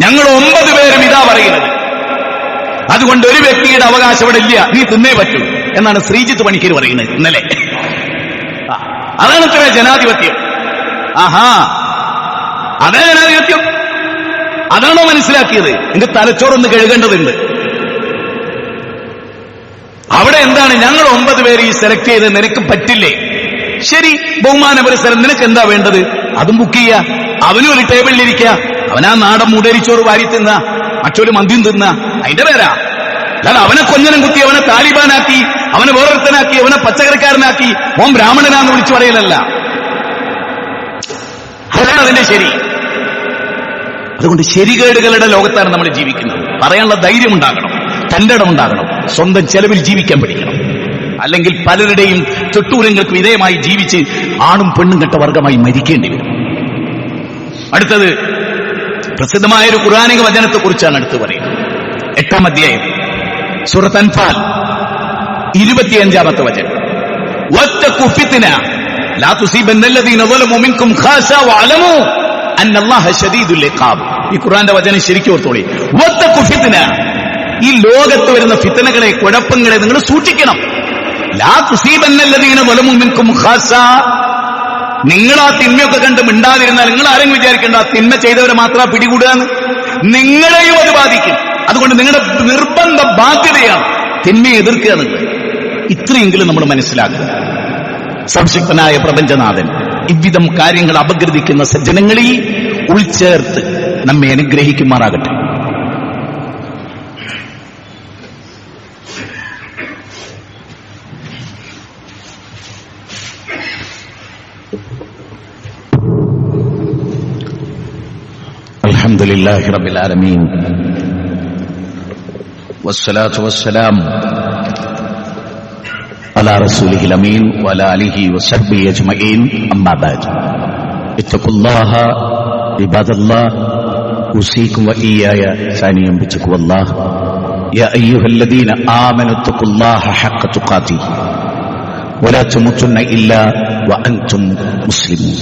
ഞങ്ങൾ 9 പേരും ഇതാ പറയുന്നത്. അതുകൊണ്ട് ഒരു വ്യക്തിയുടെ അവകാശം ഇവിടെ ഇല്ല, നീ തിന്നേ പറ്റൂ എന്നാണ് ശ്രീജിത്ത് പണിക്കർ പറയുന്നത് ഇന്നലെ. അതാണ് ഇത്ര ജനാധിപത്യം. ആഹാ, അതാ ജനാധിപത്യം. അതാണോ മനസ്സിലാക്കിയത്? എന്റെ തലച്ചോറൊന്ന് കഴുകേണ്ടതുണ്ട്. അവിടെ എന്താണ്? ഞങ്ങൾ 9 പേര് ഈ സെലക്ട് ചെയ്ത്, നിനക്ക് പറ്റില്ലേ? ശരി, ബഹുമാന പുരസ്സരം, നിനക്ക് എന്താ വേണ്ടത്? അതും ബുക്ക് ചെയ്യുക. അവനും ഒരു ടേബിളിലിരിക്കുക, അവനാ നാടൻ മൂടരിച്ചോറ് വാരി തിന്ന, മറ്റൊരു മന്തിയും തിന്ന, അതിന്റെ പേരാ. അല്ലാതെ അവനെ കൊഞ്ഞനം കുത്തി, അവനെ താലിബാനാക്കി, അവനെ വേറൊരുത്തനാക്കി, അവനെ പച്ചക്കറിക്കാരനാക്കി, ഓൻ ബ്രാഹ്മണനാന്ന് വിളിച്ചു പറയലല്ല. അതാണ് അതിന്റെ ശരി. അതുകൊണ്ട് ശരികേടുകളുടെ ലോകത്താണ് നമ്മൾ ജീവിക്കുന്നത്. പറയാനുള്ള ധൈര്യം ഉണ്ടാകണം, തന്റെ ഇടം ഉണ്ടാകണം, സ്വന്തം ചെലവിൽ ജീവിക്കാൻ പഠിക്കണം. അല്ലെങ്കിൽ പലരുടെയും തൊട്ടൂരങ്ങൾക്ക് വിധേയമായി ജീവിച്ച് ആണും പെണ്ണും കെട്ട വർഗമായി മരിക്കേണ്ടി വരും. അടുത്തത് പ്രസിദ്ധമായൊരു ഖുർആനിക വചനത്തെ കുറിച്ചാണ് അടുത്ത് പറയുന്നത്. 8-ാം അധ്യായം സൂറത്ത് അൻഫാൽ 25-ാമത്തെ വചനം. വത്തഖു ഫിത്ന ലാ തുസീബന്നല്ലദീന ളലമു മിൻകും ഖാസ വഅലമു അന്നല്ലാഹ ശദീദുൽ ഇഖാബ്. ഈ ഖുർആന്റെ വചനം ശരിക്കും ഓർത്തോളി. വത്തഖു ഫിത്ന, ഈ ലോകത്ത് വരുന്ന ഫിത്നകളെ, കുഴപ്പങ്ങളെ നിങ്ങൾ സൂക്ഷിക്കണം. ലാ തുസീബന്നല്ലദീന ളലമു മിൻകും ഖാസ, നിങ്ങൾ ആ തിന്മയൊക്കെ കണ്ട് മിണ്ടാതിരുന്നാൽ നിങ്ങൾ ആരെങ്കിലും വിചാരിക്കേണ്ട ആ തിന്മ ചെയ്തവരെ മാത്രം പിടികൂടുകയെന്ന്. നിങ്ങളെയും അത് ബാധിക്കും. അതുകൊണ്ട് നിങ്ങളുടെ നിർബന്ധ ബാധ്യതയാണ് തിന്മയെ എതിർക്കുക എന്നുള്ളത്. ഇത്രയെങ്കിലും നമ്മൾ മനസ്സിലാക്കുക. സംശക്തനായ പ്രപഞ്ചനാഥൻ ഇவ்விധം കാര്യങ്ങൾ അപഗ്രഥിക്കുന്ന സജ്ജനങ്ങളിൽ ഉൾച്ചേർത്ത് നമ്മെ അനുഗ്രഹിക്കുമാറാകട്ടെ. അൽഹംദുലില്ലാഹി റബ്ബിൽ ആലമീൻ വസ്സലാത്തു വസ്സലാം അലാ റസൂലിഹിൽ അമീൻ വഅലാ ആലിഹി വസഹ്ബിഹി അജ്മഈൻ. അമ്മാ ബഅദ്. ഇത്തഖുല്ലാഹ ഇബാദല്ലാഹ് ഉസീകും വഇയ്യായ സാനിയം ബിത്തഖ്വല്ലാഹ്. യാ അയ്യുഹല്ലദീന ആമനു ഇത്തഖുല്ലാഹ ഹഖ്ക തുഖാതിഹി വലാ തമുതുന്ന ഇല്ലാ വഅൻതും മുസ്ലിമൂൻ.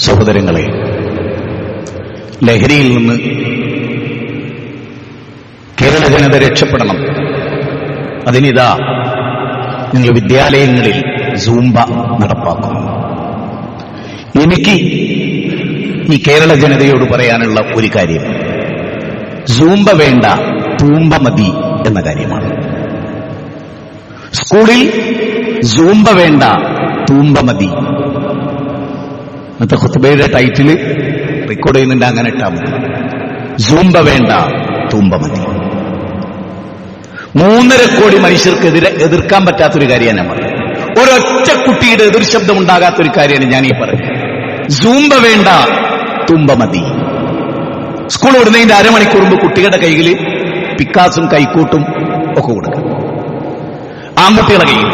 സഹോദരങ്ങളെ, ലഹരിയിൽ നിന്ന് കേരള ജനത രക്ഷപ്പെടണം. അതിനിതാ നിങ്ങൾ വിദ്യാലയങ്ങളിൽ സൂംബ നടപ്പാക്കുന്നു. എനിക്ക് ഈ കേരള ജനതയോട് പറയാനുള്ള ഒരു കാര്യം, സൂംബ വേണ്ട, തൂമ്പ മതി എന്ന കാര്യമാണ്. സ്കൂളിൽ സൂംബ വേണ്ട, തൂമ്പ മതി. ഇന്നത്തെ ഖുത്ബയുടെ ടൈറ്റില് റെക്കോർഡ് ചെയ്യുന്നുണ്ട്, അങ്ങനെ ഇട്ടാൽ മതി. സൂംബ വേണ്ട, തൂമ്പ മതി. 3.5 കോടി മനുഷ്യർക്ക് എതിർക്കാൻ പറ്റാത്തൊരു കാര്യമാണ് ഞാൻ പറയുന്നത്. ഒരൊറ്റ കുട്ടിയുടെ എതിർ ശബ്ദം ഉണ്ടാകാത്തൊരു കാര്യമാണ് ഞാൻ ഈ പറയുന്നത്. സൂംബ വേണ്ട, തുമ്പ മതി. സ്കൂൾ വിടുന്നതിന്റെ അരമണിക്കൂർ മുമ്പ് കുട്ടികളുടെ കയ്യിൽ പിക്കാസും കൈക്കൂട്ടും ഒക്കെ കൊടുക്കും. ആൺകുട്ടികളുടെ കയ്യിൽ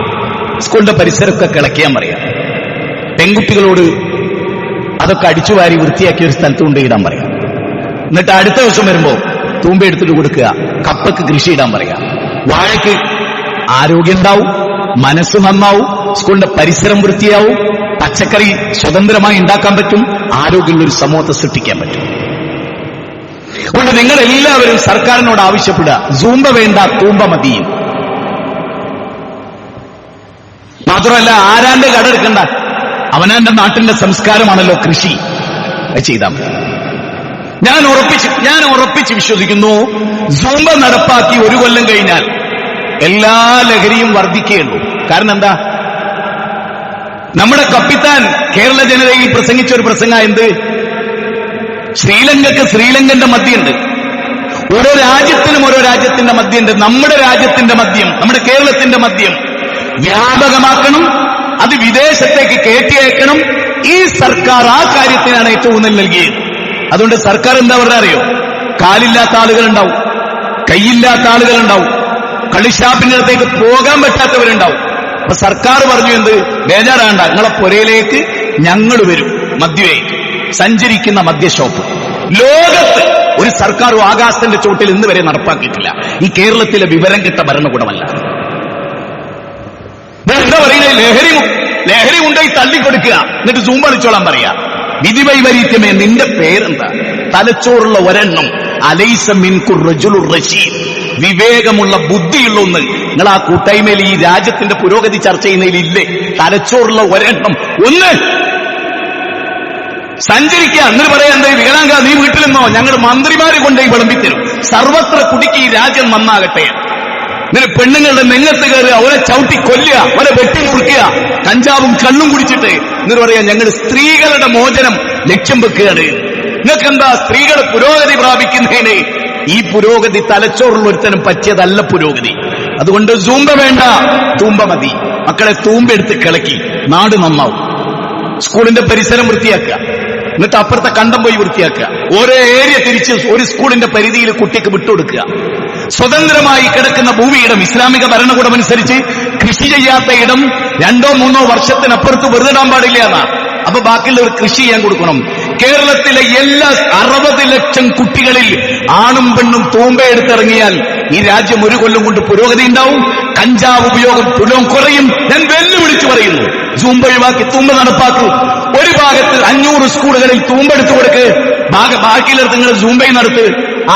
സ്കൂളിന്റെ പരിസരമൊക്കെ കിളയ്ക്കാൻ പറയാം. പെൺകുട്ടികളോട് അതൊക്കെ അടിച്ചുവാരി വൃത്തിയാക്കി ഒരു സ്ഥലത്ത് കൊണ്ടിടാൻ പറയാം. എന്നിട്ട് അടുത്ത ദിവസം വരുമ്പോ തൂമ്പ എടുത്തിട്ട് കൊടുക്കുക. കപ്പക്ക് കൃഷി ഇടാൻ പറയാം. വാഴയ്ക്ക് ആരോഗ്യം ഉണ്ടാവും, മനസ്സ് നന്നാവും, സ്കൂളിന്റെ പരിസരം വൃത്തിയാവും, പച്ചക്കറി സ്വതന്ത്രമായി ഉണ്ടാക്കാൻ പറ്റും, ആരോഗ്യമുള്ള ഒരു സമൂഹത്തെ സൃഷ്ടിക്കാൻ പറ്റും. അതുകൊണ്ട് നിങ്ങൾ എല്ലാവരും സർക്കാരിനോട് ആവശ്യപ്പെടുക, സൂംബ വേണ്ട, തൂമ്പ മതി. മാത്രമല്ല, ആരാന്റെ കട എടുക്കണ്ട, അവനാന്റെ നാട്ടിന്റെ സംസ്കാരമാണല്ലോ കൃഷി. അത് ചെയ്താൽ മതി. ഞാൻ ഉറപ്പിച്ച് വിശ്വസിക്കുന്നു, സൂംബ നടപ്പാക്കി 1 കൊല്ലം കഴിഞ്ഞാൽ എല്ലാ ലഹരിയും വർദ്ധിക്കുകയുള്ളൂ. കാരണം എന്താ? നമ്മുടെ കപ്പിത്താൻ കേരള ജനതയിൽ പ്രസംഗിച്ച ഒരു പ്രസംഗം എന്ത്? ശ്രീലങ്കക്ക് ശ്രീലങ്കന്റെ മദ്യമുണ്ട്, ഓരോ രാജ്യത്തിനും ഓരോ രാജ്യത്തിന്റെ മദ്യമുണ്ട്. നമ്മുടെ രാജ്യത്തിന്റെ മദ്യം, നമ്മുടെ കേരളത്തിന്റെ മദ്യം വ്യാപകമാക്കണം, അത് വിദേശത്തേക്ക് കയറ്റിയയക്കണം. ഈ സർക്കാർ ആ കാര്യത്തിനാണ് ഏറ്റവും ഊന്നൽ നൽകിയത്. അതുകൊണ്ട് സർക്കാർ എന്താ പറഞ്ഞാൽ അറിയോ? കാലില്ലാത്ത ആളുകളുണ്ടാവും, കൈയില്ലാത്ത ആളുകളുണ്ടാവും, കളിഷാപ്പിന്റെ അടുത്തേക്ക് പോകാൻ പറ്റാത്തവരുണ്ടാവും. അപ്പൊ സർക്കാർ പറഞ്ഞു, എന്ത് ബേജാറാണ്ട, നിങ്ങളെ പുരയിലേക്ക് ഞങ്ങൾ വരും മദ്യമായിട്ട്, സഞ്ചരിക്കുന്ന മദ്യഷോപ്പ്. ലോകത്ത് ഒരു സർക്കാരും ആകാശത്തിന്റെ ചോട്ടിൽ ഇന്ന് വരെ നടപ്പാക്കിയിട്ടില്ല. ഈ കേരളത്തിലെ വിവരം കിട്ട ഭരണകൂടമല്ല. എന്താ പറയുന്നത്? ലഹരി കൊണ്ടുപോയി തള്ളിക്കൊടുക്കുക, എന്നിട്ട് സൂം കളിച്ചോളാൻ പറയാ. വിധിവൈപരീത്യമേ, നിന്റെ പേരെന്താ? തലച്ചോറുള്ള ഒരെണ്ണം. അലൈസ മിൻകുർ റജുലുർ റശീദ്, വിവേകമുള്ള ബുദ്ധിയുള്ള ഒന്ന്. നിങ്ങൾ ആ കൂട്ടായ്മയിൽ ഈ രാജ്യത്തിന്റെ പുരോഗതി ചർച്ച ചെയ്യുന്നതിൽ ഇല്ലേ? തലച്ചോറുള്ള ഒരെണ്ണം ഒന്ന് സഞ്ചരിക്കുക. എന്നിട്ട് പറയാ, എന്താ വികലാംഗ, നീ വീട്ടിൽ നിന്നോ, ഞങ്ങൾ മന്ത്രിമാര് കൊണ്ടുപോയി വിളമ്പിത്തരും, സർവത്ര കുടിക്ക് ഈ രാജ്യം നന്നാകട്ടെ. എന്നിട്ട് പെണ്ണുങ്ങളുടെ നെങ്ങത്ത് കയറുക, അവരെ ചവിട്ടി കൊല്ലുക, അവരെ വെട്ടി മുറിക്കുക, കഞ്ചാവും കള്ളും കുടിച്ചിട്ട്. എന്നിട്ട് പറയാ, ഞങ്ങൾ സ്ത്രീകളുടെ മോചനം ലക്ഷ്യം വെക്കുകയാണ്. നിങ്ങൾക്കെന്താ സ്ത്രീകൾ പുരോഗതി പ്രാപിക്കുന്നതിന്? ഈ പുരോഗതി തലച്ചോറുള്ള ഒരുത്തനും പറ്റിയതല്ല പുരോഗതി. അതുകൊണ്ട് സൂമ്പ വേണ്ട, തൂമ്പ മതി. മക്കളെ തൂമ്പെടുത്ത് കിളക്കി നാട് നന്നാവും. സ്കൂളിന്റെ പരിസരം വൃത്തിയാക്കുക, എന്നിട്ട് അപ്പുറത്തെ കണ്ടം പോയി വൃത്തിയാക്കുക. ഓരോ ഏരിയ തിരിച്ച് ഒരു സ്കൂളിന്റെ പരിധിയിൽ കുട്ടിക്ക് വിട്ടുകൊടുക്കുക. സ്വതന്ത്രമായി കിടക്കുന്ന ഭൂമിയിടം ഇസ്ലാമിക ഭരണകൂടം അനുസരിച്ച് കൃഷി ചെയ്യാത്ത ഇടം 2-3 വർഷത്തിനപ്പുറത്ത് വെറുതെ ഇടാൻ പാടില്ല എന്നാ. അപ്പൊ ബാക്കിയുള്ളവർ കൃഷി ചെയ്യാൻ കൊടുക്കണം. കേരളത്തിലെ എല്ലാ 60 ലക്ഷം കുട്ടികളിൽ ആണും പെണ്ണും തൂമ്പയെടുത്തിറങ്ങിയാൽ ഈ രാജ്യം ഒരു കൊല്ലം കൊണ്ട് പുരോഗതി ഉണ്ടാവും. കഞ്ചാവ് ഉപയോഗം തുലോം കുറയും. ഞാൻ വെല്ലുവിളിച്ചു പറയുന്നു, സൂമ്പ ഒഴിവാക്കി തൂമ്പ നടപ്പാക്കൂ. ഒരു ഭാഗത്ത് 500 സ്കൂളുകളിൽ തൂമ്പെടുത്തു കൊടുക്ക്, ബാക്കിയുള്ളവർക്ക് നിങ്ങൾ സൂമ്പയും നടത്ത്.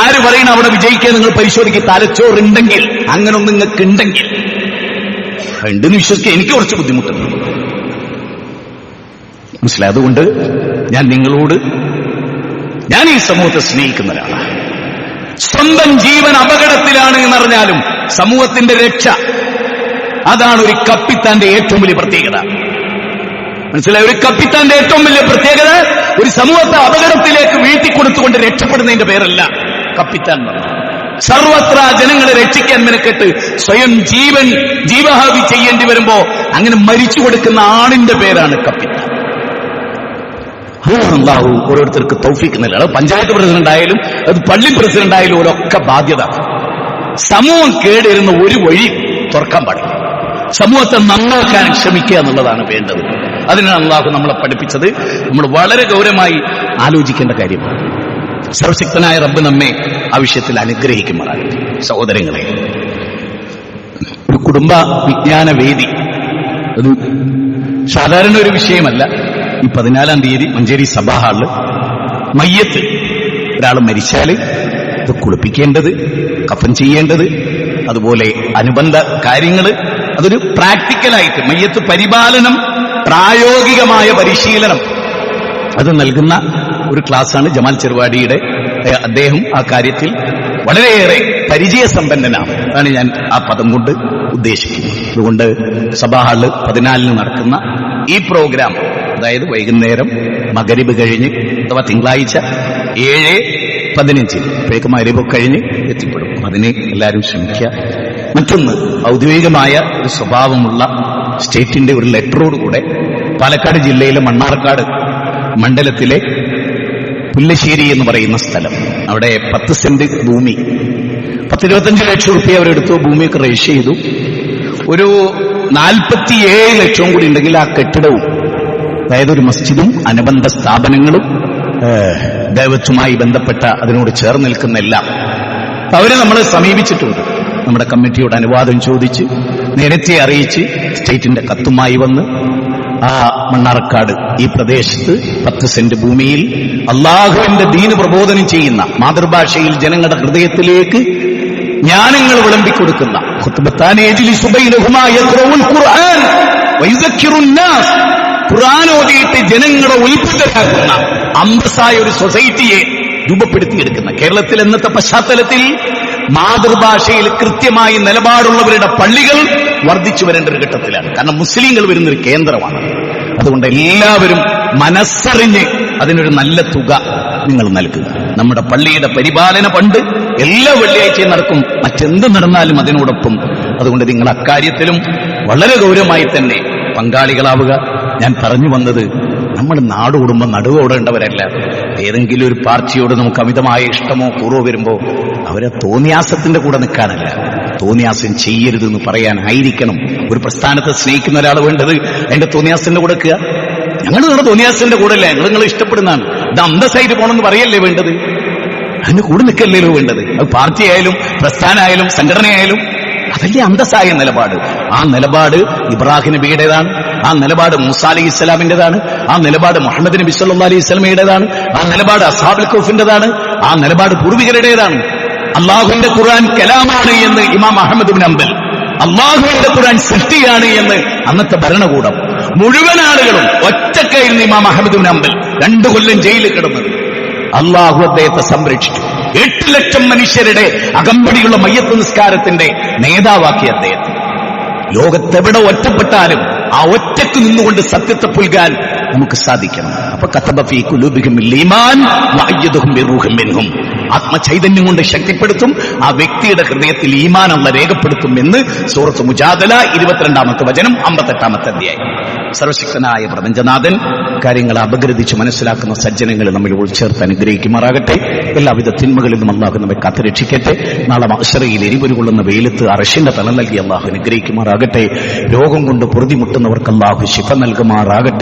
ആര് പറയണ അവിടെ വിജയിക്കാൻ? നിങ്ങൾ പരിശോധിക്കുക. തലച്ചോറുണ്ടെങ്കിൽ, അങ്ങനൊന്നും നിങ്ങൾക്ക് ഉണ്ടെങ്കിൽ. ഉണ്ടെന്ന് വിശ്വസിക്കാൻ എനിക്ക് കുറച്ച് ബുദ്ധിമുട്ടുണ്ട്, മനസ്സിലായി. അതുകൊണ്ട് ഞാൻ നിങ്ങളോട്, ഞാൻ ഈ സമൂഹത്തെ സ്നേഹിക്കുന്ന ഒരാളാണ്. സ്വന്തം ജീവൻ അപകടത്തിലാണ് എന്നറിഞ്ഞാലും സമൂഹത്തിന്റെ രക്ഷ, അതാണ് ഒരു കപ്പിത്താന്റെ ഏറ്റവും വലിയ പ്രത്യേകത. മനസ്സിലായി? ഒരു കപ്പിത്താന്റെ ഏറ്റവും വലിയ പ്രത്യേകത ഒരു സമൂഹത്തെ അപകടത്തിലേക്ക് വീഴ്ത്തിക്കൊടുത്തുകൊണ്ട് രക്ഷപ്പെടുന്നതിന്റെ പേരല്ല കപ്പിത്താൻ. സർവത്ര ജനങ്ങളെ രക്ഷിക്കാൻ മെനക്കെട്ട് സ്വയം ജീവഹാവി ചെയ്യേണ്ടി വരുമ്പോ അങ്ങനെ മരിച്ചു കൊടുക്കുന്ന ആണിന്റെ പേരാണ് കപ്പിത്താൻ. അല്ലാഹു ഓരോരുത്തർക്ക് തൗഫീഖ് നൽകണം. പഞ്ചായത്ത് പ്രസിഡന്റ് ആയാലും അത് പള്ളി പ്രസിഡന്റ് ആയാലും ഓരൊക്കെ ബാധ്യത. സമൂഹം കേടരുന്ന ഒരു വഴി തുറക്കാൻ പാടില്ല. സമൂഹത്തെ നന്നാക്കാൻ ശ്രമിക്കുക എന്നുള്ളതാണ് വേണ്ടത്. അതിനാണ് അല്ലാഹു നമ്മളെ പഠിപ്പിച്ചത്. നമ്മൾ വളരെ ഗൗരവമായി ആലോചിക്കേണ്ട കാര്യമാണ്. സർവശക്തനായ റബ്ബ് നമ്മെ ആ വിഷയത്തിൽ അനുഗ്രഹിക്കുമാറാകട്ടെ. സഹോദരങ്ങളെ, ഒരു കുടുംബ വിജ്ഞാന വേദി അത് സാധാരണ ഒരു വിഷയമല്ല. ഈ 14-ാം തീയതി മഞ്ചേരി സഭാ ഹാളില് മയ്യത്ത് ഒരാൾ മരിച്ചാല് ഇത് കുളിപ്പിക്കേണ്ടത്, കഫൻ ചെയ്യേണ്ടത്, അതുപോലെ അനുബന്ധ കാര്യങ്ങൾ, അതൊരു പ്രാക്ടിക്കലായിട്ട് മയ്യത്ത് പരിപാലനം, പ്രായോഗികമായ പരിശീലനം അത് നൽകുന്ന ഒരു ക്ലാസ്സാണ് ജമാൽ ചെറുവാടിയുടെ. അദ്ദേഹം ആ കാര്യത്തിൽ വളരെയേറെ പരിചയസമ്പന്നനാണ്. അതാണ് ഞാൻ ആ പദം കൊണ്ട് ഉദ്ദേശിക്കുന്നത്. അതുകൊണ്ട് സഭാ ഹാളിൽ 14-ന് നടക്കുന്ന ഈ പ്രോഗ്രാം, അതായത് വൈകുന്നേരം മഗ്‌രിബ് കഴിഞ്ഞ് അഥവാ തിങ്കളാഴ്ച 7:15 ഇപ്പോഴേക്ക് മഗ്‌രിബ് കഴിഞ്ഞ് എത്തിപ്പെടും. അതിന് എല്ലാവരും ശ്രമിക്കുക. മറ്റൊന്ന്, ഔദ്യോഗികമായ ഒരു സ്വഭാവമുള്ള സ്റ്റേറ്റിന്റെ ഒരു ലെറ്ററോടുകൂടെ പാലക്കാട് ജില്ലയിലെ മണ്ണാർക്കാട് മണ്ഡലത്തിലെ പുല്ലശ്ശേരി എന്ന് പറയുന്ന സ്ഥലം, അവിടെ 10 സെന്റ് ഭൂമി 10-25 ലക്ഷം റുപ്യ അവരെടുത്തു. ഭൂമിയൊക്കെ രജിസ്റ്റർ ചെയ്തു. ഒരു 47 ലക്ഷം കൂടി ഉണ്ടെങ്കിൽ ആ കെട്ടിടവും, അതായത് ഒരു മസ്ജിദും അനുബന്ധ സ്ഥാപനങ്ങളും ദൈവത്തുമായി ബന്ധപ്പെട്ട അതിനോട് ചേർന്ന് നിൽക്കുന്ന എല്ലാം അവരെ നമ്മൾ സമീപിച്ചിട്ടുണ്ട്. നമ്മുടെ കമ്മിറ്റിയോട് അനുവാദം ചോദിച്ച് നേരത്തെ അറിയിച്ച് സ്റ്റേറ്റിന്റെ കത്തുമായി വന്ന് ആ മണ്ണാർക്കാട് ഈ പ്രദേശത്ത് 10 സെന്റ് ഭൂമിയിൽ അള്ളാഹുവിന്റെ ദീന് പ്രബോധനം ചെയ്യുന്ന, മാതൃഭാഷയിൽ ജനങ്ങളുടെ ഹൃദയത്തിലേക്ക് ജ്ഞാനങ്ങൾ വിളമ്പിക്കൊടുക്കുന്ന, ഖുർആൻ ഓതിയിട്ട് ജനങ്ങളെ ഉത്ബുദ്ധരാക്കുന്ന അന്തസ്സായ ഒരു സൊസൈറ്റിയെ രൂപപ്പെടുത്തിയെടുക്കുന്ന, കേരളത്തിൽ ഇന്നത്തെ പശ്ചാത്തലത്തിൽ മാതൃഭാഷയിൽ കൃത്യമായി നിലപാടുള്ളവരുടെ പള്ളികൾ വർദ്ധിച്ചു വരേണ്ട ഒരു ഘട്ടത്തിലാണ്. കാരണം മുസ്ലിങ്ങൾ വരുന്നൊരു കേന്ദ്രമാണ്. അതുകൊണ്ട് എല്ലാവരും മനസ്സറിഞ്ഞ് അതിനൊരു നല്ല തുക നിങ്ങൾ നൽകുക. നമ്മുടെ പള്ളിയുടെ പരിപാലന ഫണ്ട് എല്ലാ വെള്ളിയാഴ്ചയും നടക്കും, മറ്റെന്ത് നടന്നാലും അതിനോടൊപ്പം. അതുകൊണ്ട് നിങ്ങൾ അക്കാര്യത്തിലും വളരെ ഗൗരവമായി തന്നെ പങ്കാളികളാവുക. ഞാൻ പറഞ്ഞു വന്നത്, നമ്മൾ നാടോടുമ്പോൾ നടുവോടേണ്ടവരല്ല. ഏതെങ്കിലും ഒരു പാർട്ടിയോട് നമുക്ക് അമിതമായ ഇഷ്ടമോ കൂറോ വരുമ്പോ അവരെ തോന്നിയാസത്തിന്റെ കൂടെ നിൽക്കാനല്ല, തോന്നിയാസം ചെയ്യരുതെന്ന് പറയാനായിരിക്കണം ഒരു പ്രസ്ഥാനത്തെ സ്നേഹിക്കുന്ന ഒരാൾ വേണ്ടത്. അതിന്റെ തോന്നിയാസത്തിന്റെ കൂടെ നിൽക്കുക. ഞങ്ങൾ നിങ്ങളുടെ തോന്നിയാസത്തിന്റെ കൂടെ അല്ലേ, നിങ്ങൾ ഇഷ്ടപ്പെടുന്നതാണ്, ഇത് അന്തസ്സായിട്ട് പോകണമെന്ന് പറയല്ലേ വേണ്ടത്, അതിന് കൂടെ നിൽക്കല്ലോ വേണ്ടത്. അത് പാർട്ടിയായാലും പ്രസ്ഥാനമായാലും സംഘടനയായാലും അതല്ലേ അന്തസ്സായ നിലപാട്. ആ നിലപാട് ഇബ്രാഹിം നബിയുടേതാണ്, ആ നിലപാട് മൂസാ അലൈഹി ഇസ്ലാമിന്റേതാണ്, ആ നിലപാട് മുഹമ്മദ് നബി സല്ലല്ലാഹു അലൈഹി വസല്ലമയുടേതാണ്, ആ നിലപാട് അസ്ഹാബുൽ കഹ്ഫിന്റേതാണ്, ആ നിലപാട് പൂർവികരുടേതാണ്. അള്ളാഹുവിന്റെ ഖുർആൻ കലാമാണ് എന്ന് ഇമാം അഹ്മദ് ഇബ്നു ഹംബൽ, അള്ളാഹുവിന്റെ ഖുർആൻ സൃഷ്ടിയാണ് എന്ന് അന്നത്തെ ഭരണകൂടം, മുഴുവൻ ആളുകളും ഒറ്റക്കായിരുന്നു ഇമാം അഹ്മദ് ഇബ്നു ഹംബൽ 2 കൊല്ലം ജയിലിൽ കിടന്നത്. അള്ളാഹു അദ്ദേഹത്തെ സംരക്ഷിച്ചു. 8 ലക്ഷം മനുഷ്യരുടെ അകമ്പടിയുള്ള മയ്യത്ത് നിസ്കാരത്തിന്റെ നേതാവാക്കി അദ്ദേഹത്തെ. ലോകത്തെവിടെ ഒറ്റപ്പെട്ടാലും ആ ഒറ്റക്ക് നിന്നുകൊണ്ട് സത്യത്തെ പുൽകാൻ നമുക്ക് സാധിക്കണം. അപ്പൊ കതബ ഫീ ഖുലൂബിഹിൽ ഈമാൻ വഅയ്യദഹും ബിറൂഹിൻ മിൻഹും, ആത്മചൈതന്യം കൊണ്ട് ശക്തിപ്പെടുത്തും, ആ വ്യക്തിയുടെ ഹൃദയത്തിൽ ഈമാൻ അല്ലാഹു രേഖപ്പെടുത്തും എന്ന് സൂറത്ത് മുജാദല 22-ാമത്തെ വചനം 58-ാമത്തെ അധ്യായം. സർവശക്തനായ പ്രപഞ്ചനാഥൻ കാര്യങ്ങൾ അപഗ്രഥിച്ച് മനസ്സിലാക്കുന്ന സജ്ജനങ്ങൾ നമ്മിൽ ഉൾച്ചേർത്ത് അനുഗ്രഹിക്കുമാറാകട്ടെ. എല്ലാവിധ തിന്മകളിൽ നിന്നും അള്ളാഹു നമ്മെ കാത്തുരക്ഷിക്കട്ടെ. നാളെ മഹ്ശറയിൽ എരിപൊരു കൊള്ളുന്ന വെയിലത്ത് അർശിന്റെ തണൽ നൽകി അള്ളാഹു അനുഗ്രഹിക്കുമാറാകട്ടെ. രോഗം കൊണ്ട് പൊറുതിമുട്ടുന്നവർക്ക് അള്ളാഹു ശിഫ നൽകുമാറാകട്ടെ.